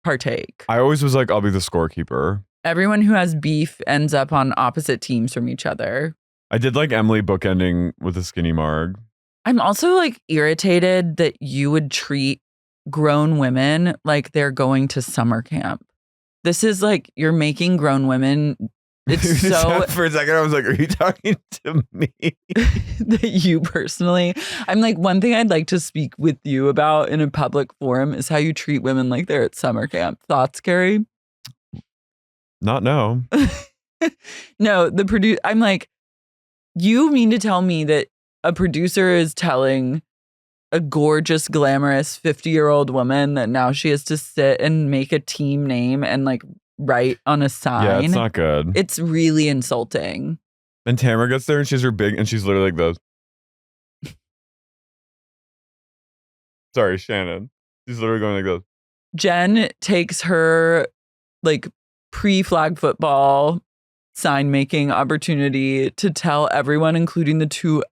partake. I always was like, I'll be the scorekeeper. Everyone who has beef ends up on opposite teams from each other. I did like Emily bookending with a skinny marg. I'm also like irritated that you would treat grown women like they're going to summer camp. This is like, you're making grown women. It's so. For a second, I was like, are you talking to me? That you personally. I'm like, one thing I'd like to speak with you about in a public forum is how you treat women like they're at summer camp. Thoughts, Carey? No. No, I'm like, you mean to tell me that a producer is telling a gorgeous, glamorous 50-year-old woman that now she has to sit and make a team name and like write on a sign? Yeah, it's not good. It's really insulting. And Tamara gets there and she's and she's literally like this. Sorry, Shannon. She's literally going like this. Jen takes her like pre-flag football sign making opportunity to tell everyone, including the two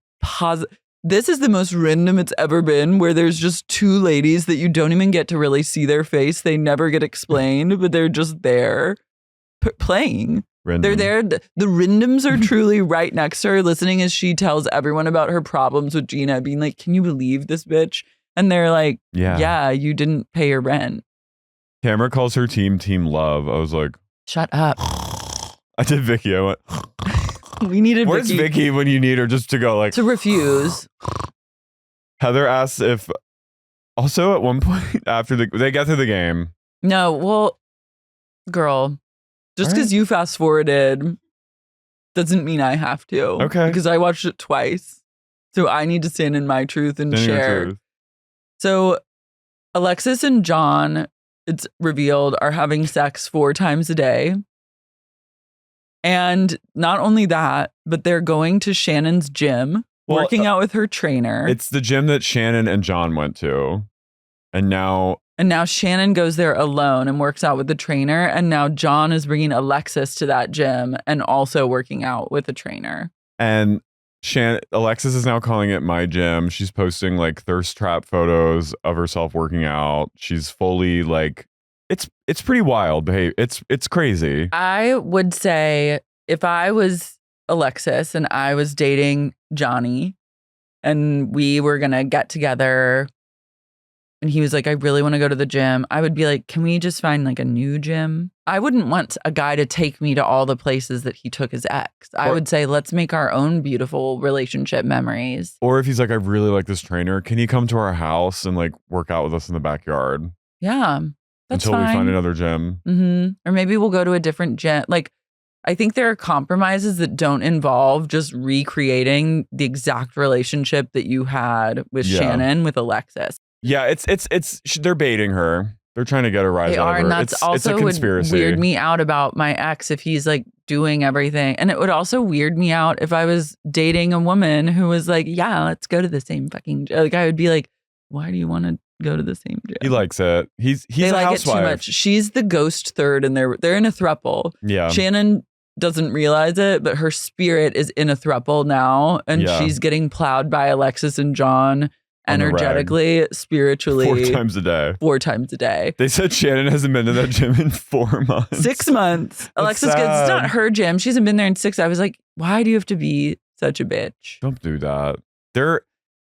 this is the most random it's ever been, where there's just two ladies that you don't even get to really see their face. They never get explained, but they're just there playing. Random. They're there. The randoms are truly right next to her, listening as she tells everyone about her problems with Gina, being like, can you believe this bitch? And they're like, yeah, you didn't pay your rent. Tamara calls her team Love. I was like, shut up. I did Vicky. I went, we needed where's Vicky when you need her just to go like to refuse. Heather asks if also at one point after they get through the game. No, well, girl, just because you fast forwarded doesn't mean I have to. Okay. Because I watched it twice. So I need to stand in my truth and share. So Alexis and John, it's revealed, are having sex 4 times a day. And not only that, but they're going to Shannon's gym, working out with her trainer. It's the gym that Shannon and John went to. And now Shannon goes there alone and works out with the trainer. And now John is bringing Alexis to that gym and also working out with the trainer. And Alexis is now calling it my gym. She's posting like thirst trap photos of herself working out. She's fully like, it's pretty wild behavior. It's crazy. I would say if I was Alexis and I was dating Johnny and we were going to get together and he was like, I really want to go to the gym, I would be like, can we just find like a new gym? I wouldn't want a guy to take me to all the places that he took his ex. I would say, let's make our own beautiful relationship memories. Or if he's like, I really like this trainer, can he come to our house and like work out with us in the backyard? Yeah. That's until fine. We find another gym. Mm-hmm. Or maybe we'll go to a different gym. Like, I think there are compromises that don't involve just recreating the exact relationship that you had with Shannon with Alexis. Yeah, they're baiting her. They're trying to get a rise out of her. And that's also it's a conspiracy. would weird me out about my ex if he's like doing everything. And it would also weird me out if I was dating a woman who was like, yeah, let's go to the same fucking gym. Like I would be like, why do you want to go to the same gym? He likes it. He's they a like housewife. it too much. She's the ghost third and they're in a throuple. Yeah. Shannon doesn't realize it, but her spirit is in a throuple now. And she's getting plowed by Alexis and John energetically, spiritually. 4 times a day. 4 times a day. They said Shannon hasn't been to that gym in 4 months. 6 months. Alexis goes, it's not her gym. She hasn't been there in 6. I was like, why do you have to be such a bitch? Don't do that.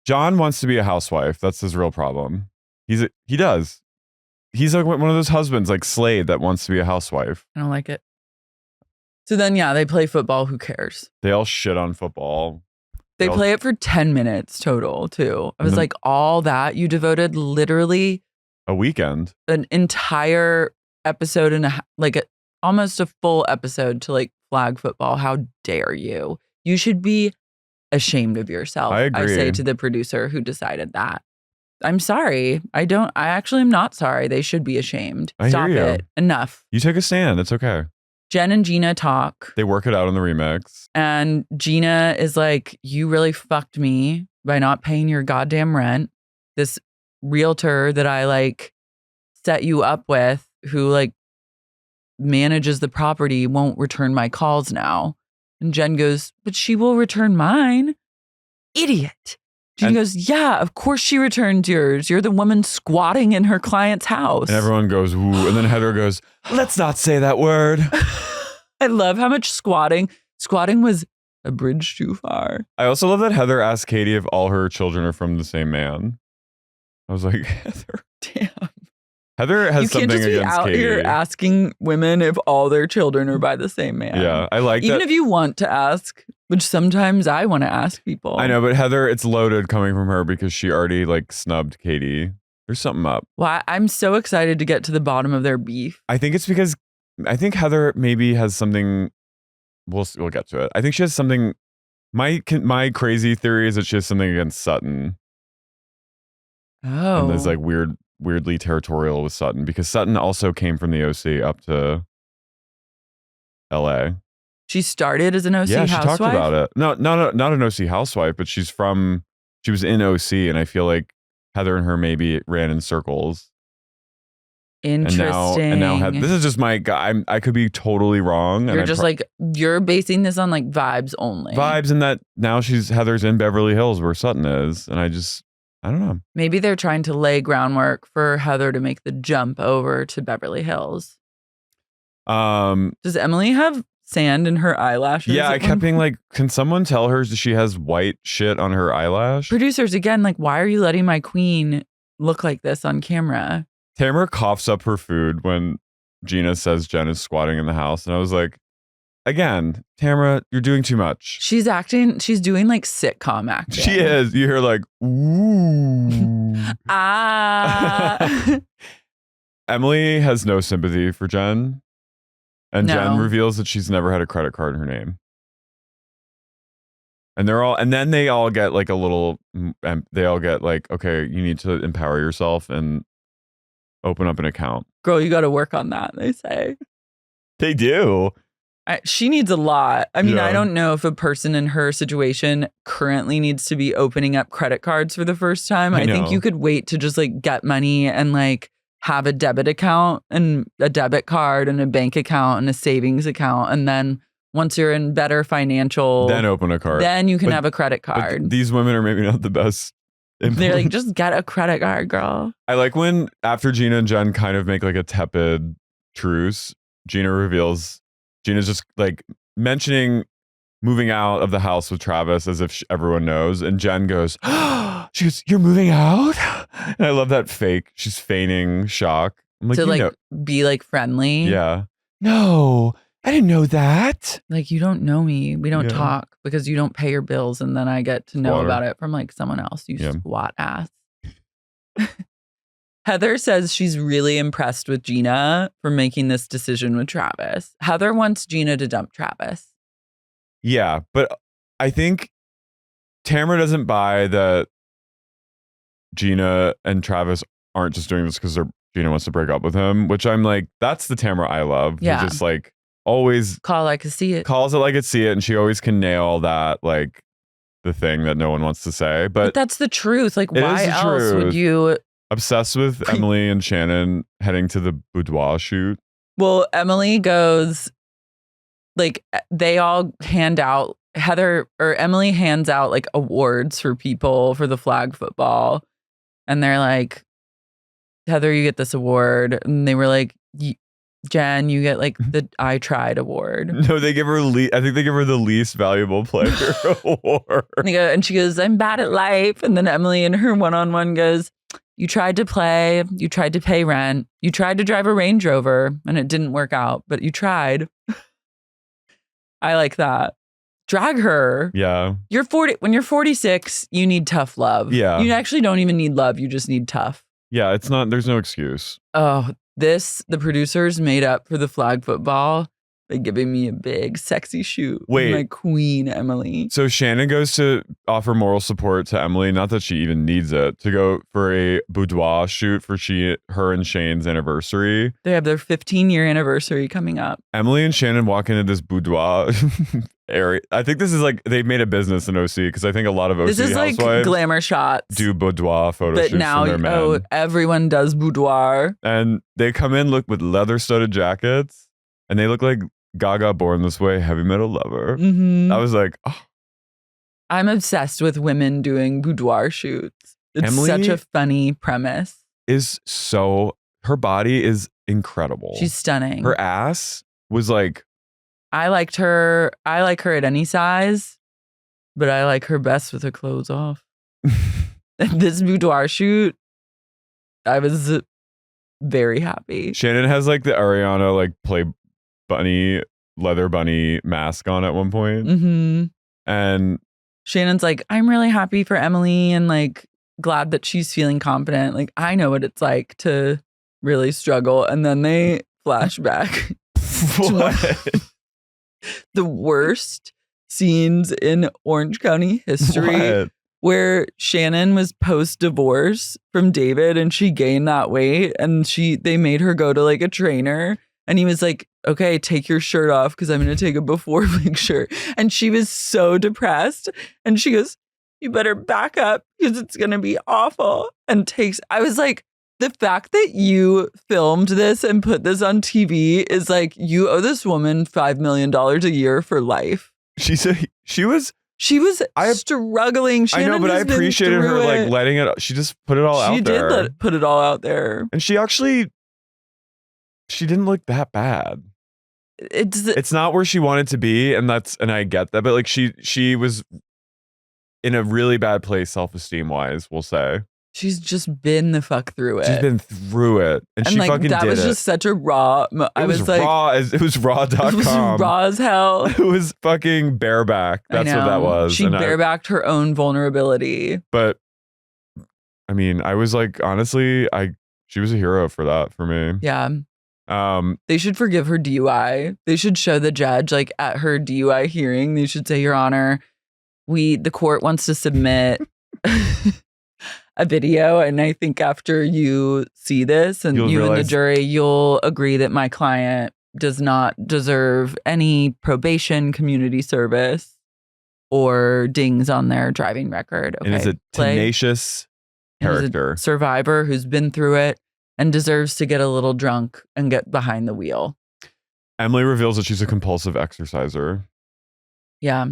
John wants to be a housewife. That's his real problem. He does. He's like one of those husbands like Slade that wants to be a housewife. I don't like it. So then, they play football. Who cares? They all shit on football. They play it for 10 minutes total, too. I was like, all that? You devoted literally a weekend, an entire episode and almost a full episode to like flag football. How dare you? You should be ashamed of yourself. I agree. I say to the producer who decided that. I'm sorry. I actually am not sorry. They should be ashamed. Stop it. Enough. You take a stand. It's okay. Jenn and Gina talk. They work it out on the remix. And Gina is like, you really fucked me by not paying your goddamn rent. This realtor that I like set you up with who like manages the property won't return my calls now. And Jenn goes, but she will return mine. Idiot. Gina goes, yeah, of course she returned yours. You're the woman squatting in her client's house. And everyone goes, ooh. And then Heather goes, let's not say that word. I love how much squatting was a bridge too far. I also love that Heather asked Katie if all her children are from the same man. I was like, Heather. Damn. Heather has something against Katie. You can't just be out here asking women if all their children are by the same man. Yeah, I like that. Even if you want to ask, which sometimes I want to ask people. I know, but Heather, it's loaded coming from her because she already like snubbed Katie. There's something up. Well, I'm so excited to get to the bottom of their beef. I think it's because I think Heather maybe has something. We'll get to it. I think she has something. My crazy theory is that she has something against Sutton. Oh. And there's like weirdly territorial with Sutton because Sutton also came from the OC up to LA. She started as an OC housewife? Yeah, she talked about it. No, not an OC housewife, but she was in OC, and I feel like Heather and her maybe ran in circles. Interesting. And now this is just my guy. I could be totally wrong. You're just like, you're basing this on like vibes only. Vibes, and that now Heather's in Beverly Hills where Sutton is, and I don't know. Maybe they're trying to lay groundwork for Heather to make the jump over to Beverly Hills. Does Emily have sand in her eyelashes? Yeah, I kept being like, can someone tell her she has white shit on her eyelash? Producers, again, like, why are you letting my queen look like this on camera? Tamara coughs up her food when Gina says Jenn is squatting in the house. And I was like, again, Tamara, you're doing too much. She's doing like sitcom acting. She is. You hear like, ooh. Emily has no sympathy for Jenn. And Jenn reveals that she's never had a credit card in her name. And then they all get like okay, you need to empower yourself and open up an account. Girl, you got to work on that, they say. They do. She needs a lot. I mean, I don't know if a person in her situation currently needs to be opening up credit cards for the first time. I think you could wait to just like get money and like have a debit account and a debit card and a bank account and a savings account. And then once you're in better financial... Then open a card. Then you can have a credit card. But these women are maybe not the best. They're like, just get a credit card, girl. I like when after Gina and Jenn kind of make like a tepid truce, Gina's just like mentioning moving out of the house with Travis as if everyone knows. And Jenn goes, she goes, you're moving out? And I love that she's feigning shock. I'm like, to be like friendly. Yeah. No, I didn't know that. Like, you don't know me. We don't talk because you don't pay your bills. And then I get to know about it from like someone else. You squat ass. Heather says she's really impressed with Gina for making this decision with Travis. Heather wants Gina to dump Travis. Yeah, but I think Tamara doesn't buy that Gina and Travis aren't just doing this because Gina wants to break up with him, which I'm like, that's the Tamara I love. Yeah. Who just like always Call like I see it. calls it like it see it, and she always can nail that, like, the thing that no one wants to say. But that's the truth. Like, it why is the else would truth. you? Obsessed with Emily and Shannon heading to the boudoir shoot. Well, Emily goes, like, they all hand out, Emily hands out like awards for people for the flag football. And they're like, Heather, you get this award. And they were like, Jen, you get like the I Tried award. No, they give her, I think they give her the least valuable player award. And she goes, I'm bad at life. And then Emily in her one-on-one goes, you tried to play, you tried to pay rent, you tried to drive a Range Rover and it didn't work out, but you tried. I like that. Drag her. Yeah. You're 40. When you're 46, you need tough love. Yeah. You actually don't even need love. You just need tough. Yeah. It's not, there's no excuse. Oh, the producers made up for the flag football by giving me a big sexy shoot. Wait. With my queen, Emily. So Shannon goes to offer moral support to Emily, not that she even needs it, to go for a boudoir shoot for her and Shane's anniversary. They have their 15-year anniversary coming up. Emily and Shannon walk into this boudoir area. I think this is like, they've made a business in OC, because I think a lot of OC this is housewives like glamour shots. do boudoir photo but shoots now, from their men. Everyone does boudoir. And they come in, look with leather-studded jackets, and they look like Gaga Born This Way, Heavy Metal Lover. Mm-hmm. I was like, oh. I'm obsessed with women doing boudoir shoots. It's Emily such a funny premise. Her body is incredible. She's stunning. Her ass was like, I like her at any size, but I like her best with her clothes off. This boudoir shoot, I was very happy. Shannon has like the Ariana like play bunny, leather bunny mask on at one point. Mm-hmm. And Shannon's like, I'm really happy for Emily and like glad that she's feeling confident. Like, I know what it's like to really struggle. And then they flash back to the worst scenes in Orange County history. What? Where Shannon was post-divorce from David and she gained that weight and they made her go to like a trainer and he was like, okay, take your shirt off because I'm going to take a before picture. And she was so depressed and she goes, you better back up because it's going to be awful. And I was like, the fact that you filmed this and put this on TV is like, you owe this woman $5 million a year for life. She was struggling. Shannon I know, but I appreciated her like letting it. She just put it all out there. She did put it all out there, and she didn't look that bad. It's not where she wanted to be, and I get that. But like she was in a really bad place, self-esteem wise. We'll say she's just been the fuck through it. She's been through it, and she like, fucking did it. That was just such a raw. It was raw.com. It was raw as hell. It was fucking bareback. That's what that was. She barebacked her own vulnerability. But I mean, I was like, honestly, she was a hero for that for me. Yeah. They should forgive her DUI. They should show the judge like at her DUI hearing. They should say, Your Honor, the court wants to submit a video, and I think after you see this and you and the jury, you'll agree that my client does not deserve any probation, community service, or dings on their driving record. Okay, and is a tenacious character, a survivor who's been through it and deserves to get a little drunk and get behind the wheel. Emily reveals that she's a compulsive exerciser. Yeah,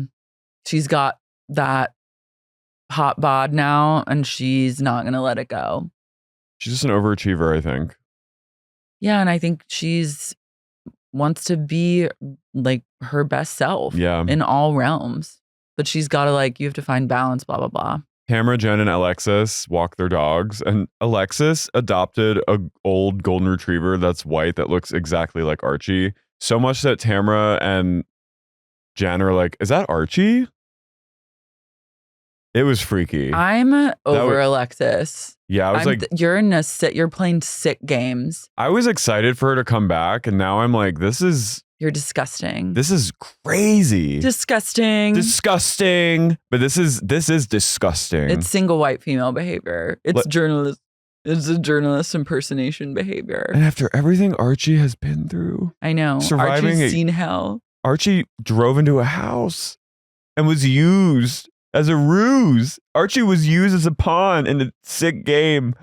she's got that hot bod now and she's not going to let it go. She's just an overachiever, I think. Yeah, and I think wants to be like her best self in all realms. But she's got to you have to find balance, blah, blah, blah. Tamara, Jenn, and Alexis walk their dogs, and Alexis adopted an old golden retriever that's white that looks exactly like Archie. So much that Tamara and Jenn are like, is that Archie? It was freaky. I'm over Alexis. Yeah, I was you're playing sick games. I was excited for her to come back, and now I'm like, you're disgusting. This is crazy. Disgusting. But this is disgusting. It's single white female behavior. It's journalism. It's a journalist impersonation behavior. And after everything Archie has been through. I know. Archie's seen hell. Archie drove into a house and was used as a ruse. Archie was used as a pawn in a sick game.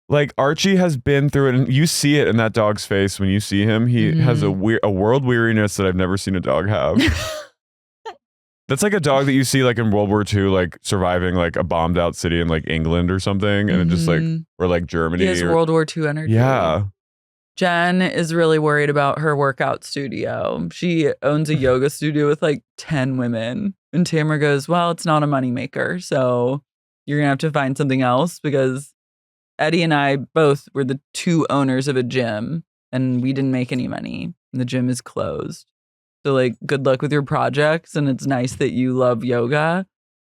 Like, Archie has been through it, and you see it in that dog's face when you see him. He has a world weariness that I've never seen a dog have. That's like a dog that you see like in World War II, like surviving like a bombed out city in like England or something, and it just like, or like Germany. He has World War II energy. Yeah. Jen is really worried about her workout studio. She owns a yoga studio with like 10 women. And Tamara goes, well, it's not a moneymaker, so you're going to have to find something else, because Eddie and I both were the 2 owners of a gym, and we didn't make any money. And the gym is closed. So, like, good luck with your projects. And it's nice that you love yoga,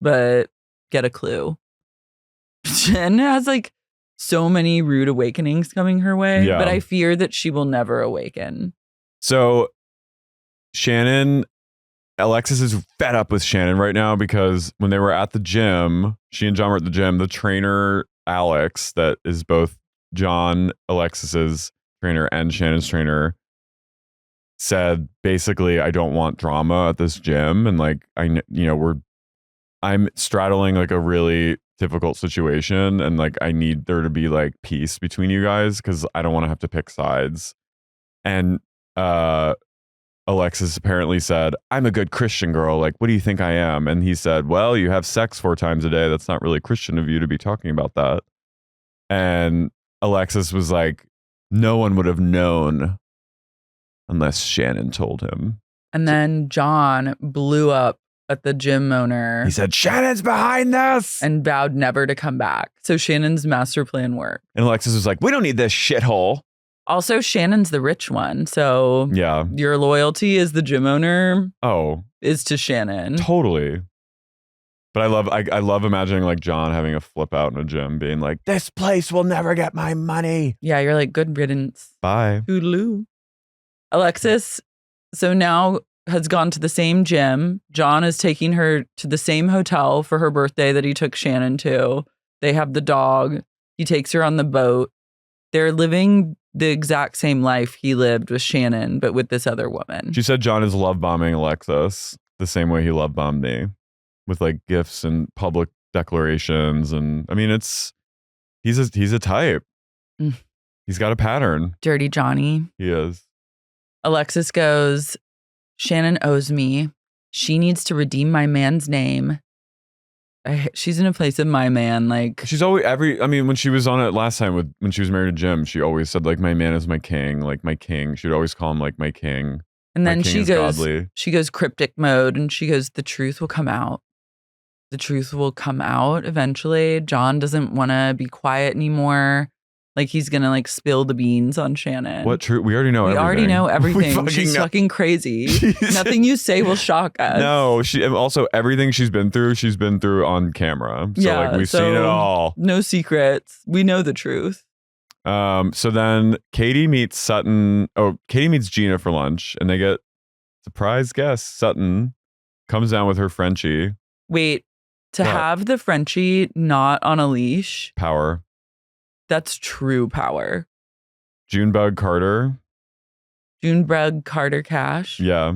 but get a clue. Jen has like so many rude awakenings coming her way, but I fear that she will never awaken. So Alexis is fed up with Shannon right now, because when they were at the gym, she and John were at the gym, the trainer Alex, that is both John, Alexis's trainer, and Shannon's trainer, said basically, I don't want drama at this gym, and like I'm straddling like a really difficult situation, and like I need there to be like peace between you guys, because I don't want to have to pick sides. And Alexis apparently said, I'm a good Christian girl. Like, what do you think I am? And he said, well, you have sex 4 times a day. That's not really Christian of you to be talking about that. And Alexis was like, no one would have known unless Shannon told him. And then John blew up at the gym owner. He said, Shannon's behind this! And vowed never to come back. So Shannon's master plan worked. And Alexis was like, we don't need this shithole. Also, Shannon's the rich one. So yeah, your loyalty as the gym owner is to Shannon. Totally. But I love imagining like John having a flip out in a gym, being like, this place will never get my money. Yeah, you're like, good riddance. Bye. Toodaloo. Alexis, so now has gone to the same gym. John is taking her to the same hotel for her birthday that he took Shannon to. They have the dog. He takes her on the boat. They're living the exact same life he lived with Shannon, but with this other woman. She said John is love bombing Alexis the same way he love bombed me, with like gifts and public declarations. And I mean, he's a type. He's got a pattern. Dirty Johnny. He is. Alexis goes, Shannon owes me. She needs to redeem my man's name. She's in a place of my man. Like, she's always when she was on it last time when she was married to Jim, she always said like, my man is my king, like my king. She would always call him like my king. And then she goes cryptic mode, and she goes, the truth will come out. The truth will come out eventually. John doesn't want to be quiet anymore. Like, he's going to like spill the beans on Shannon. What truth? We already know everything. We already know everything. She's fucking crazy. Nothing you say will shock us. No, also everything she's been through on camera. So like we've seen it all. No secrets. We know the truth. So then Katie meets Gina for lunch, and they get surprise guest. Sutton comes down with her Frenchie. Wait, have the Frenchie not on a leash? Power. That's true power. Junebug Carter Cash. Yeah.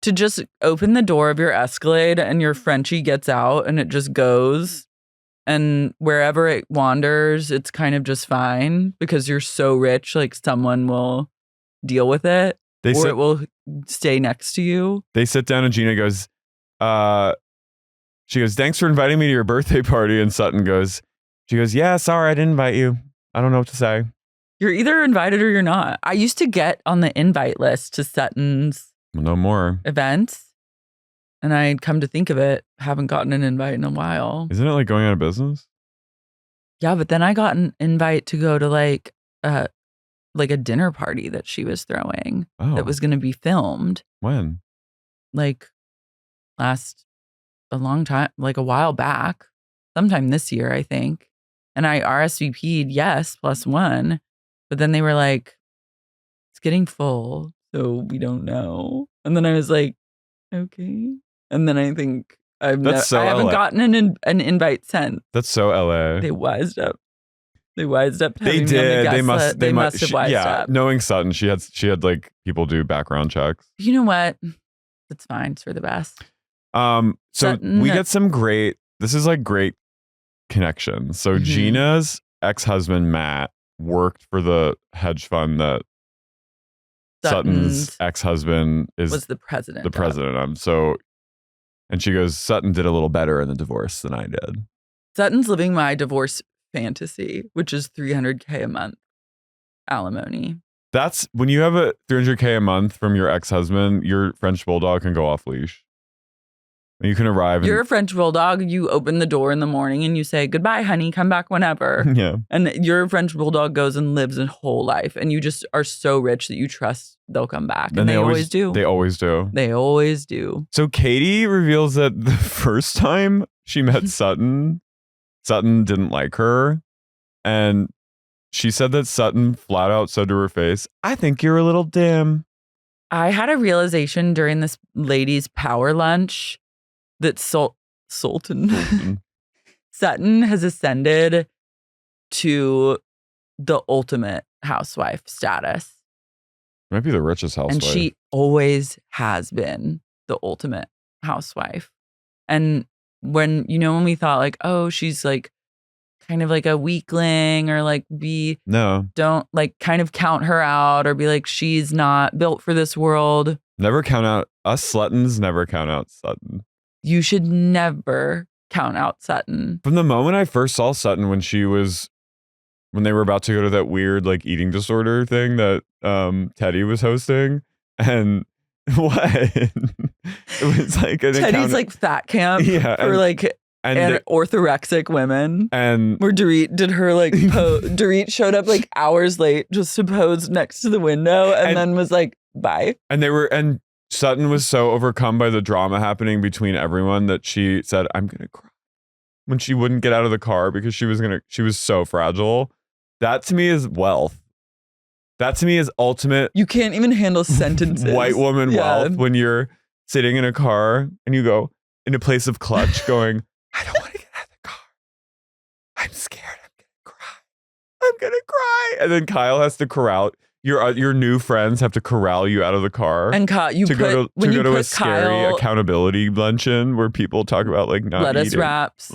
To just open the door of your Escalade and your Frenchie gets out and it just goes. And wherever it wanders, it's kind of just fine because you're so rich, like someone will deal with it it will stay next to you. They sit down and Gina goes, she goes, thanks for inviting me to your birthday party. And Sutton goes, yeah, sorry, I didn't invite you. I don't know what to say. You're either invited or you're not. I used to get on the invite list to Sutton's no more events. And I'd come to think of it, haven't gotten an invite in a while. Isn't it like going out of business? Yeah, but then I got an invite to go to like a dinner party that she was throwing that was going to be filmed. When? Like a long time, like a while back, sometime this year, I think. And I RSVP'd yes, +1. But then they were like, it's getting full, so we don't know. And then I was like, okay. And then I think I haven't gotten an invite sent. That's so LA. They wised up. They wised up. They did. They must have wised up. Knowing Sutton, she had like people do background checks. You know what? It's fine. It's for the best. So Sutton, we get some great. This is like great connections. So Gina's ex-husband Matt worked for the hedge fund that Sutton's ex-husband was the president. The president of. So, and she goes, Sutton did a little better in the divorce than I did. Sutton's living my divorce fantasy, which is $300K a month alimony. That's when you have a $300K a month from your ex-husband, your French bulldog can go off leash. You can arrive. You're a French bulldog. You open the door in the morning and you say, goodbye, honey, come back whenever. Yeah. And your French bulldog goes and lives a whole life. And you just are so rich that you trust they'll come back. And they always do. They always do. They always do. So Katie reveals that the first time she met Sutton didn't like her. And she said that Sutton flat out said to her face, I think you're a little dim. I had a realization during this ladies' power lunch that Sutton has ascended to the ultimate housewife status. Might be the richest housewife. And she always has been the ultimate housewife. And when we thought like, oh, she's like kind of like a weakling or like don't like kind of count her out or be like, she's not built for this world. Never count out us Sluttons, never count out Sutton. You should never count out Sutton. From the moment I first saw Sutton when they were about to go to that weird like eating disorder thing that Teddy was hosting, and what? It was like Teddy's like fat camp for orthorexic women. And where Dorit did her like Dorit showed up like hours late just to pose next to the window and then was like, bye. And Sutton was so overcome by the drama happening between everyone that she said, I'm going to cry when she wouldn't get out of the car because she was so fragile. That to me is wealth. That to me is ultimate. You can't even handle sentences. White woman wealth when you're sitting in a car and you go in a place of clutch going, I don't want to get out of the car. I'm scared. I'm going to cry. And then Kyle has to corral. Your new friends have to corral you out of the car and go to a scary accountability luncheon where people talk about like not lettuce eating wraps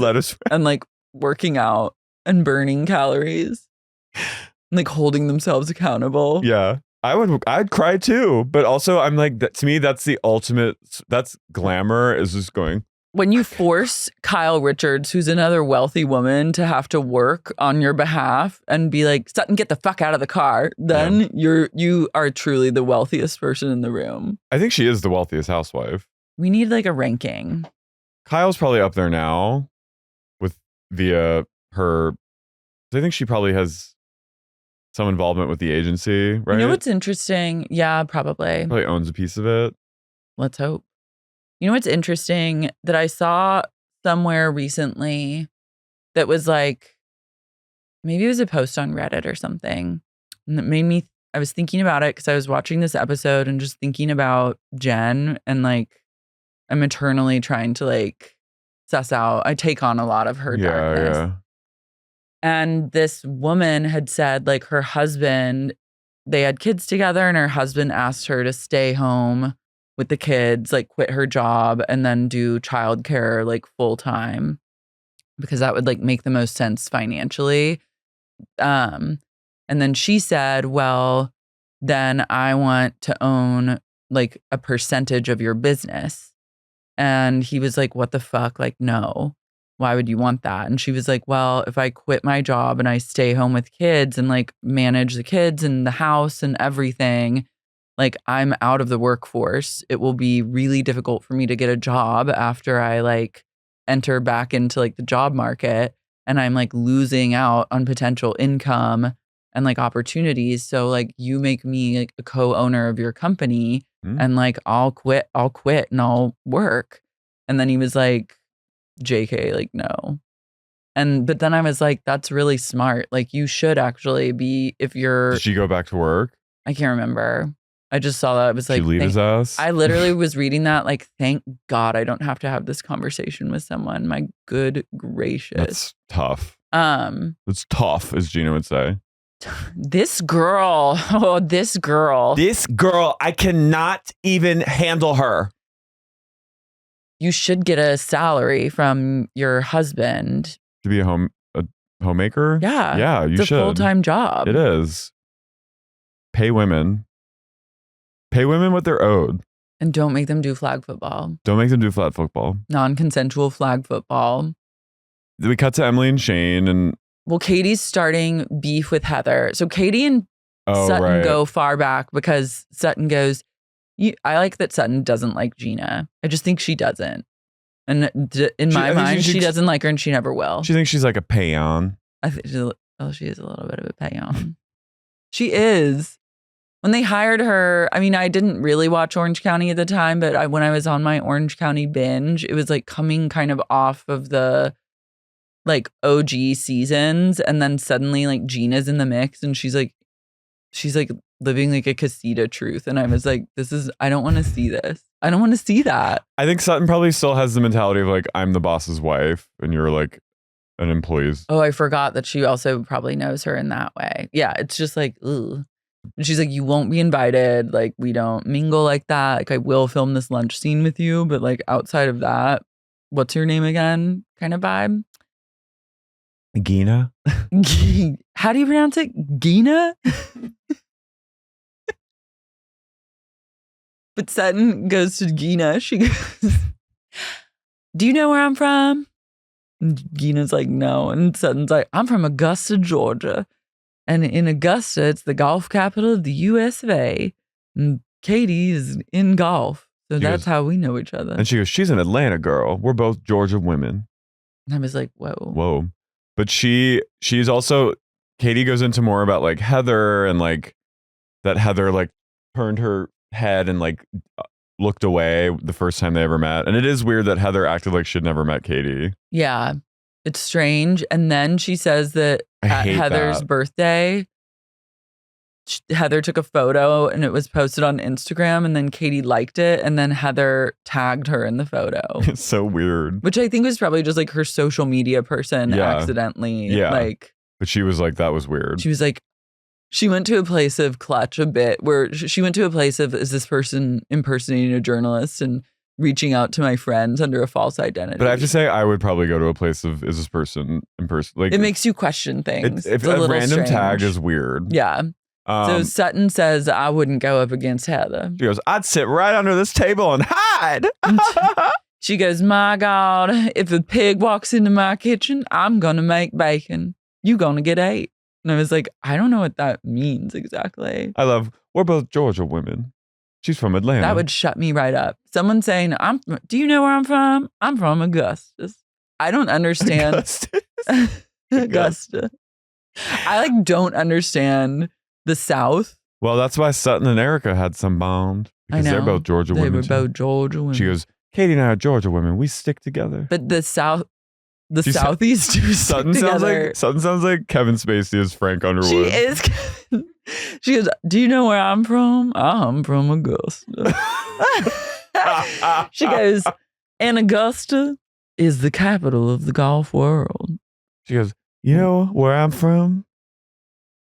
and like working out and burning calories and like holding themselves accountable. Yeah, I'd cry too, but also I'm like to me that's the ultimate. That's glamour is just going. When you force Kyle Richards, who's another wealthy woman, to have to work on your behalf and be like, Sutton, get the fuck out of the car, then you are truly the wealthiest person in the room. I think she is the wealthiest housewife. We need like a ranking. Kyle's probably up there now via her. I think she probably has some involvement with the agency, right? You know what's interesting? Yeah, probably. Probably owns a piece of it. Let's hope. You know what's interesting that I saw somewhere recently that was like, maybe it was a post on Reddit or something. And it made me, I was thinking about it because I was watching this episode and just thinking about Jen and like, I'm eternally trying to like suss out. I take on a lot of her darkness. Yeah. And this woman had said like her husband, they had kids together and her husband asked her to stay home with the kids, like quit her job and then do childcare like full time because that would like make the most sense financially. And then she said, well, then I want to own like a percentage of your business. And he was like, what the fuck? Like, no, why would you want that? And she was like, well, if I quit my job and I stay home with kids and like manage the kids and the house and everything, like I'm out of the workforce. It will be really difficult for me to get a job after I like enter back into like the job market and I'm like losing out on potential income and like opportunities. So like you make me like a co-owner of your company and like I'll quit and I'll work. And then he was like, JK, like no. But then I was like, that's really smart. Like you should actually be, if you're. Did she go back to work? I can't remember. I just saw that. I was like, she leave his ass? I literally was reading that like, thank God I don't have to have this conversation with someone. My good gracious. That's tough. It's tough, as Gina would say. This girl, I cannot even handle her. You should get a salary from your husband To be a homemaker? Yeah, you it's should. a full-time job. It is. Pay women what they're owed. And don't make them do flag football. Don't make them do flag football. Non-consensual flag football. We cut to Emily and Shane, and well, Katie's starting beef with Heather. So Katie and Sutton go far back because Sutton goes, I like that Sutton doesn't like Gina. I just think she doesn't. And in my mind, she doesn't like her and she never will. She thinks she's like a peon. I think she is a little bit of a peon. She is. When they hired her, I mean, I didn't really watch Orange County at the time, but when I was on my Orange County binge, it was like coming kind of off of the like OG seasons. And then suddenly like Gina's in the mix and she's like living like a casita truth. And I was like, I don't want to see this. I don't want to see that. I think Sutton probably still has the mentality of like, I'm the boss's wife and you're like an employee. Oh, I forgot that she also probably knows her in that way. Yeah, it's just like, ugh. And she's like, you won't be invited. Like, we don't mingle like that. Like, I will film this lunch scene with you. But like outside of that, what's your name again? Kind of vibe. Gina? How do you pronounce it? Gina? But Sutton goes to Gina. She goes, do you know where I'm from? And Gina's like, no. And Sutton's like, I'm from Augusta, Georgia. And in Augusta, it's the golf capital of the US of A. And Katie is in golf. So that's how we know each other. And she goes, she's an Atlanta girl. We're both Georgia women. And I was like, whoa. Whoa. But she's also, Katie goes into more about like Heather and like that Heather like turned her head and like looked away the first time they ever met. And it is weird that Heather acted like she'd never met Katie. Yeah. It's strange. And then she says that at Heather's birthday, Heather took a photo and it was posted on Instagram and then Katie liked it and then Heather tagged her in the photo. It's so weird. Which I think was probably just like her social media person accidentally. Yeah. Like, but she was like, that was weird. She was like, she went to a place of clutch a bit where she went to a place of, is this person impersonating a journalist and reaching out to my friends under a false identity. But I have to say, I would probably go to a place of, is this person like, it makes you question things. If a random tag is weird. Yeah. So Sutton says, I wouldn't go up against Heather. She goes, I'd sit right under this table and hide. She goes, my God, if a pig walks into my kitchen, I'm going to make bacon. You going to get ate. And I was like, I don't know what that means exactly. We're both Georgia women. She's from Atlanta. That would shut me right up. Someone saying, do you know where I'm from? I'm from Augustus. I don't understand. Augusta. I like don't understand the South. Well, that's why Sutton and Erica had some bond. Because they're both Georgia women. They were both Georgia women. She goes, Katie and I are Georgia women. We stick together. But the Southeast do stick together. Sutton sounds like Kevin Spacey as Frank Underwood. She is. She goes, do you know where I'm from? I'm from Augusta. She goes, and Augusta is the capital of the golf world. She goes, you know where I'm from?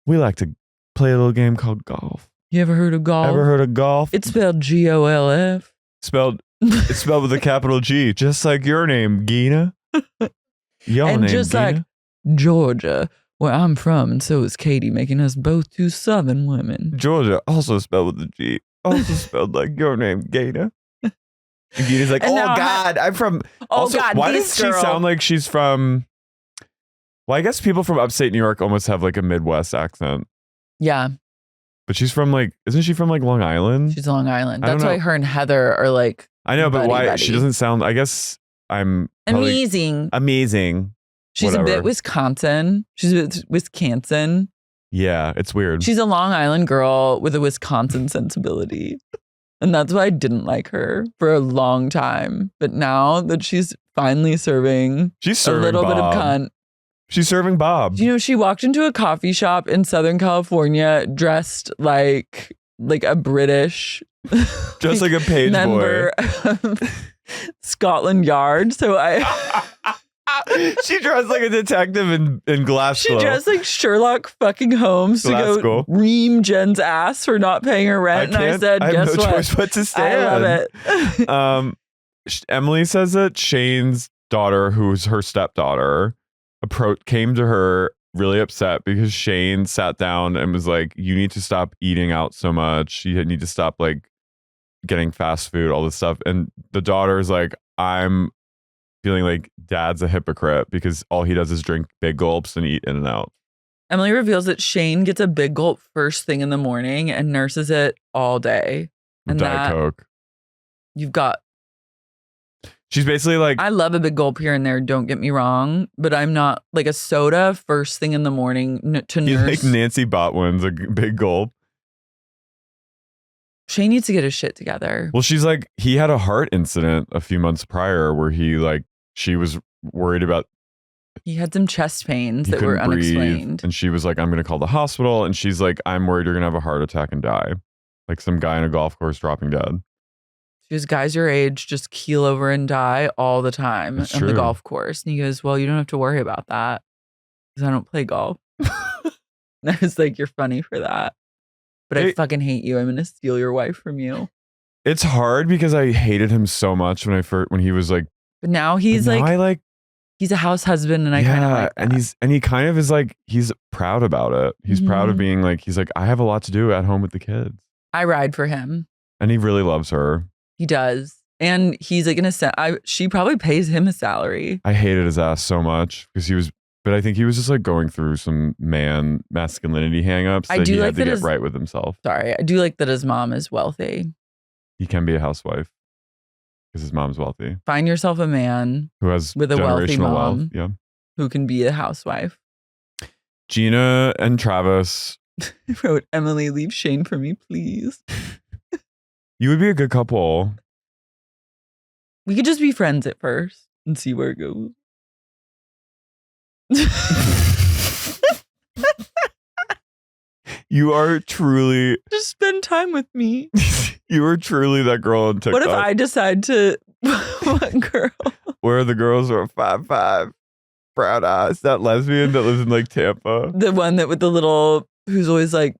We like to play a little game called golf. You ever heard of golf? Ever heard of golf? It's spelled GOLF. It's spelled with a capital G, just like your name, Gina. Your and name, just Gina. like Georgia, where I'm from, and so is Katie, making us both two Southern women. Georgia, also spelled with a G, also spelled like your name, Gina. And Gina's like, I'm from. Oh also, God, why does she sound like she's from? Well, I guess people from upstate New York almost have like a Midwest accent. Yeah. But she's from like, isn't she from like Long Island? She's Long Island. That's why her and Heather are like. I know, but why? She doesn't sound, I guess I'm. Amazing. She's Whatever. a bit Wisconsin. She's a bit Wisconsin. Yeah, it's weird. She's a Long Island girl with a Wisconsin sensibility. And that's why I didn't like her for a long time. But now that she's finally serving a little bit of cunt. She's serving Bob. You know, she walked into a coffee shop in Southern California dressed like a British, just like a page member boy. of Scotland Yard. So She dressed like a detective in Glasgow. She dressed like Sherlock fucking Holmes to go ream Jen's ass for not paying her rent. And I said, I have guess no what? choice but to stay. I love it. Emily says that Shane's daughter, who's her stepdaughter, came to her really upset because Shane sat down and was like, you need to stop eating out so much. You need to stop like getting fast food, all this stuff. And the daughter is like, I'm feeling like dad's a hypocrite because all he does is drink big gulps and eat In-N-Out. Emily reveals that Shane gets a big gulp first thing in the morning and nurses it all day. And Diet Coke. You've got. She's basically like, I love a big gulp here and there, don't get me wrong, but I'm not like a soda first thing in the morning to nurse. Like Nancy Botwin's a big gulp. Shane needs to get his shit together. Well, she's like, he had a heart incident a few months prior where she was worried about. He had some chest pains that were unexplained. And she was like, I'm going to call the hospital. And she's like, I'm worried you're going to have a heart attack and die. Like some guy in a golf course dropping dead. She goes, guys your age just keel over and die all the time on the golf course. And he goes, well, you don't have to worry about that because I don't play golf. And I was like, you're funny for that. But I fucking hate you. I'm going to steal your wife from you. It's hard because I hated him so much when he was like. But now he's like, he's a house husband and I kind of like that. And he kind of is like, he's proud about it. He's proud of being like, he's like, I have a lot to do at home with the kids. I ride for him. And he really loves her. He does. And he's like she probably pays him a salary. I hated his ass so much because but I think he was just like going through some masculinity hangups that he had to get right with himself. Sorry. I do like that his mom is wealthy. He can be a housewife because his mom's wealthy. Find yourself a man who has with a wealthy mom who can be a housewife. Gina and Travis wrote, Emily, leave Shane for me, please. You would be a good couple. We could just be friends at first and see where it goes. You are truly. Just spend time with me. You are truly that girl on TikTok. What if I decide to. What girl? Where are the girls who are 5'5", brown eyes? That lesbian that lives in like Tampa. The one that with the little. Who's always like.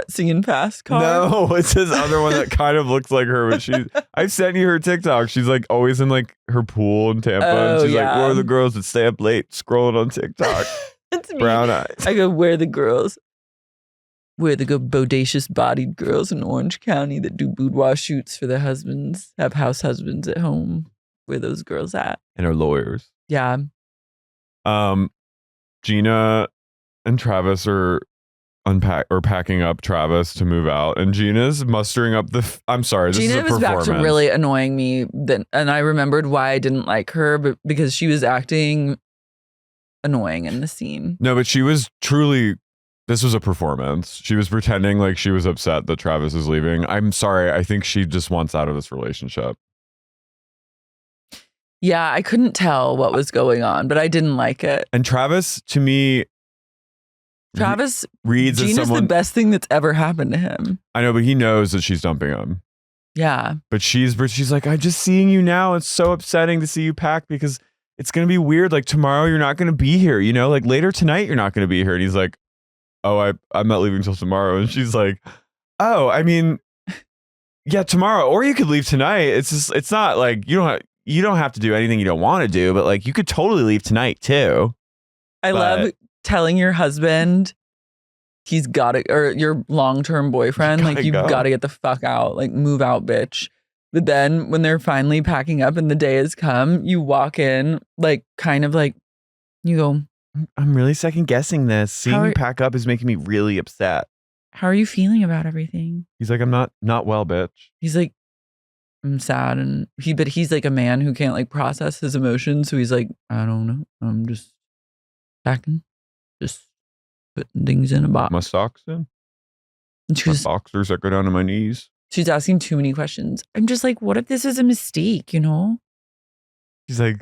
Singing fast car? No, it's this other one that kind of looks like her, but I've sent you her TikTok. She's like always in like her pool in Tampa. And she's like, where are the girls that stay up late scrolling on TikTok? It's me. Brown eyes. I go, where are the girls? Where are the good bodacious bodied girls in Orange County that do boudoir shoots for their husbands, have house husbands at home? Where are those girls at? And are lawyers. Yeah. Gina and Travis are packing up Travis to move out, and Gina's mustering up I'm sorry, this Gina is a was performance. back to really annoying me and I remembered why I didn't like her, but because she was acting annoying in the scene. No, but she was truly, this was a performance. She was pretending like she was upset that Travis is leaving. I'm sorry, I think she just wants out of this relationship. Yeah, I couldn't tell what was going on, but I didn't like it. And Travis, to me, reads Gina's the best thing that's ever happened to him. I know, but he knows that she's dumping him. Yeah. But she's like, I'm just seeing you now. It's so upsetting to see you pack because it's going to be weird. Like tomorrow, you're not going to be here. You know, like later tonight, you're not going to be here. And he's like, oh, I'm not leaving till tomorrow. And she's like, oh, I mean, yeah, tomorrow, or you could leave tonight. It's just, it's not like you don't have to do anything you don't want to do, but like you could totally leave tonight too. I love telling your husband he's got to, or your long-term boyfriend, like you've got to get the fuck out, like move out, bitch. But then when they're finally packing up and the day has come, you walk in like kind of like you go, I'm really second guessing this. Seeing you pack up is making me really upset. How are you feeling about everything? He's like, I'm not well, bitch. He's like, I'm sad. And he's like a man who can't like process his emotions. So he's like, I don't know. I'm just packing. Just putting things in a box. My socks in? And my boxers that go down to my knees. She's asking too many questions. I'm just like, what if this is a mistake, you know? She's like.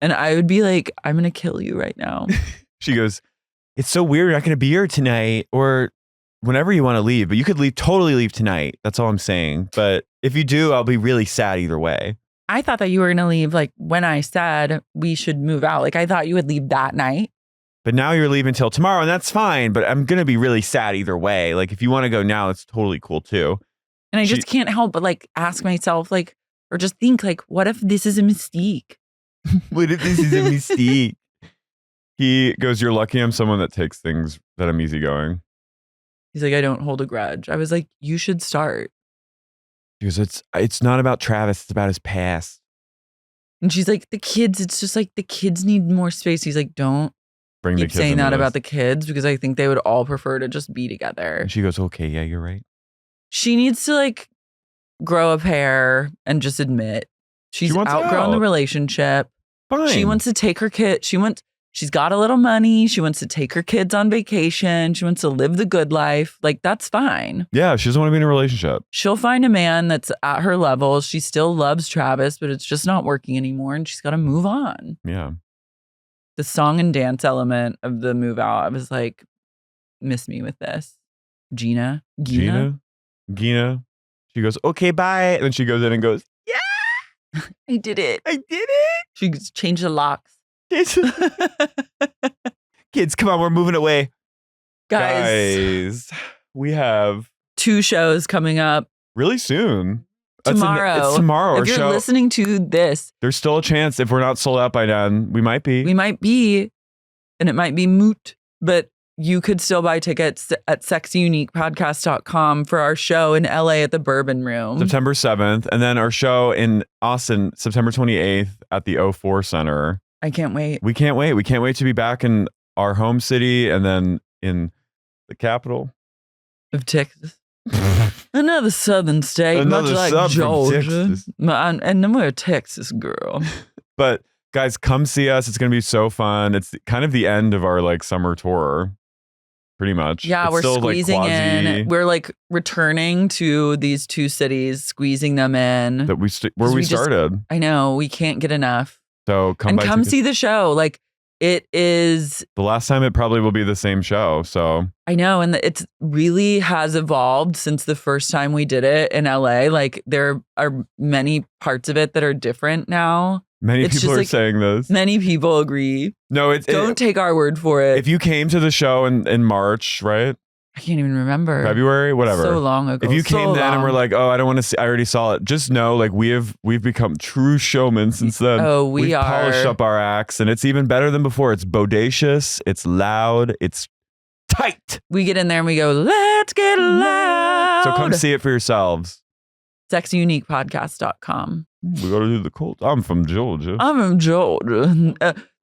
And I would be like, I'm going to kill you right now. She goes, it's so weird. You're not going to be here tonight or whenever you want to leave. But you could totally leave tonight. That's all I'm saying. But if you do, I'll be really sad either way. I thought that you were going to leave like when I said we should move out. Like I thought you would leave that night. But now you're leaving till tomorrow, and that's fine. But I'm going to be really sad either way. Like if you want to go now, it's totally cool too. And I just can't help but like ask myself like, or just think like, what if this is a mistake? What if this is a mistake? He goes, you're lucky I'm someone that takes things, that I'm easygoing. He's like, I don't hold a grudge. I was like, you should start. He goes, it's not about Travis, it's about his past. And she's like, the kids, it's just like the kids need more space. He's like, don't Bring the keep kids saying into that this. about the kids because I think they would all prefer to just be together. And she goes, okay, yeah, you're right. She needs to like grow a pair and just admit she's wants outgrown the out. relationship. Fine. She wants to take her kid. She's got a little money. She wants to take her kids on vacation. She wants to live the good life. Like, that's fine. Yeah, she doesn't want to be in a relationship. She'll find a man that's at her level. She still loves Travis, but it's just not working anymore. And she's got to move on. Yeah. The song and dance element of the move out, I was like, miss me with this. Gina. She goes, okay, bye. And then she goes in and goes, yeah, I did it. I did it. She changed the locks. Kids, come on, we're moving away. Guys, we have 2 shows coming up really soon. tomorrow. It's tomorrow. If you're listening to this, there's still a chance if we're not sold out by then. We might be. And it might be moot, but you could still buy tickets at sexyuniquepodcast.com for our show in LA at the Bourbon Room. September 7th. And then our show in Austin, September 28th at the O4 Center. I can't wait. We can't wait. We can't wait to be back in our home city and then in the capital of Texas. Another southern state, much like Georgia. And then we're a Texas girl. But guys, come see us. It's going to be so fun. It's kind of the end of our like summer tour. Pretty much. Yeah, we're still, squeezing like, in. We're like returning to these 2 cities, squeezing them in. That we started. I know. We can't get enough. So come see the show. Like it is. The last time it probably will be the same show. So I know. And it really has evolved since the first time we did it in LA. Like there are many parts of it that are different now. Many people are saying this. Many people agree. No, don't take our word for it. If you came to the show in March, right? I can't even remember. February, whatever. So long ago. If you came then and were like, oh, I don't want to see, I already saw it. Just know, like we've become true showmen since then. Oh, we've polished up our acts, and it's even better than before. It's bodacious. It's loud. It's tight. We get in there and we go, let's get loud. So come see it for yourselves. sexyuniquepodcast.com. We got to do the cult. I'm from Georgia.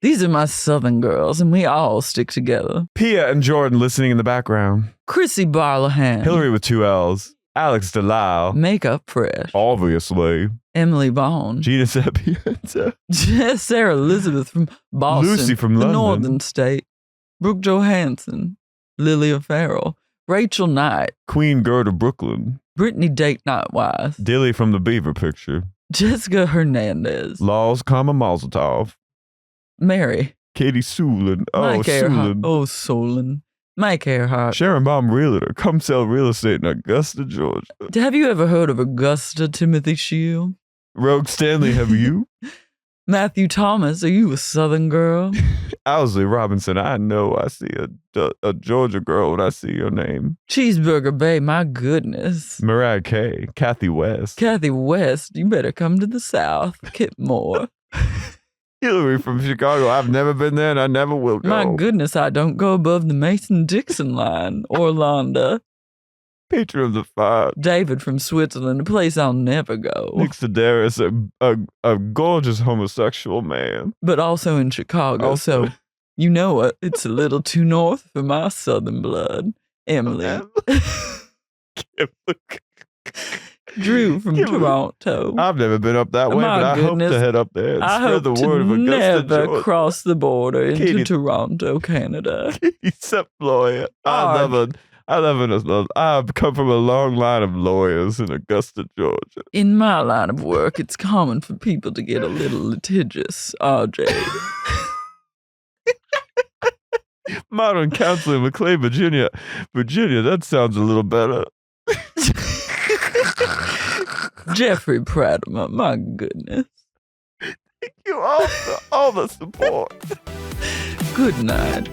These are my southern girls, and we all stick together. Pia and Jordan listening in the background. Chrissy Barlahan. Hillary with 2 L's. Alex Delisle. Makeup Fresh. Obviously. Emily Bone. Gina Sapienza. Sarah Elizabeth from Boston. Lucy from the London. Northern State. Brooke Johansson. Lilia Farrell. Rachel Knight. Queen Gerda Brooklyn. Brittany Date Night Wise. Dilly from the Beaver Picture. Jessica Hernandez. Laws, Mazel Tov. Mary. Katie Soulin. Mike Earhart. Oh, Soulin. Mike Earhart. Sharon Baum Realtor. Come sell real estate in Augusta, Georgia. Have you ever heard of Augusta, Timothy Shield? Rogue Stanley, have you? Matthew Thomas, are you a Southern girl? Owsley Robinson, I know I see a Georgia girl when I see your name. Cheeseburger Bay, my goodness. Mariah Kay. Kathy West. Kathy West, you better come to the South. Kit Moore. Hillary from Chicago. I've never been there and I never will go. My goodness, I don't go above the Mason-Dixon line. Orlando. Patron of the 5. David from Switzerland, a place I'll never go. Nick Sedaris, a gorgeous homosexual man. But also in Chicago, so you know what? It's a little too north for my southern blood. Emily. Drew from Toronto. I've never been up that way, but I hope to head up there and spread the word of Augusta, never Georgia. Cross the border into Toronto, Canada. Except lawyer. I've come from a long line of lawyers in Augusta, Georgia. In my line of work, it's common for people to get a little litigious, RJ. Modern counselor in McLean, Virginia. Virginia, that sounds a little better. Jeffrey Pratimer, my goodness. Thank you all for all the support. Good night.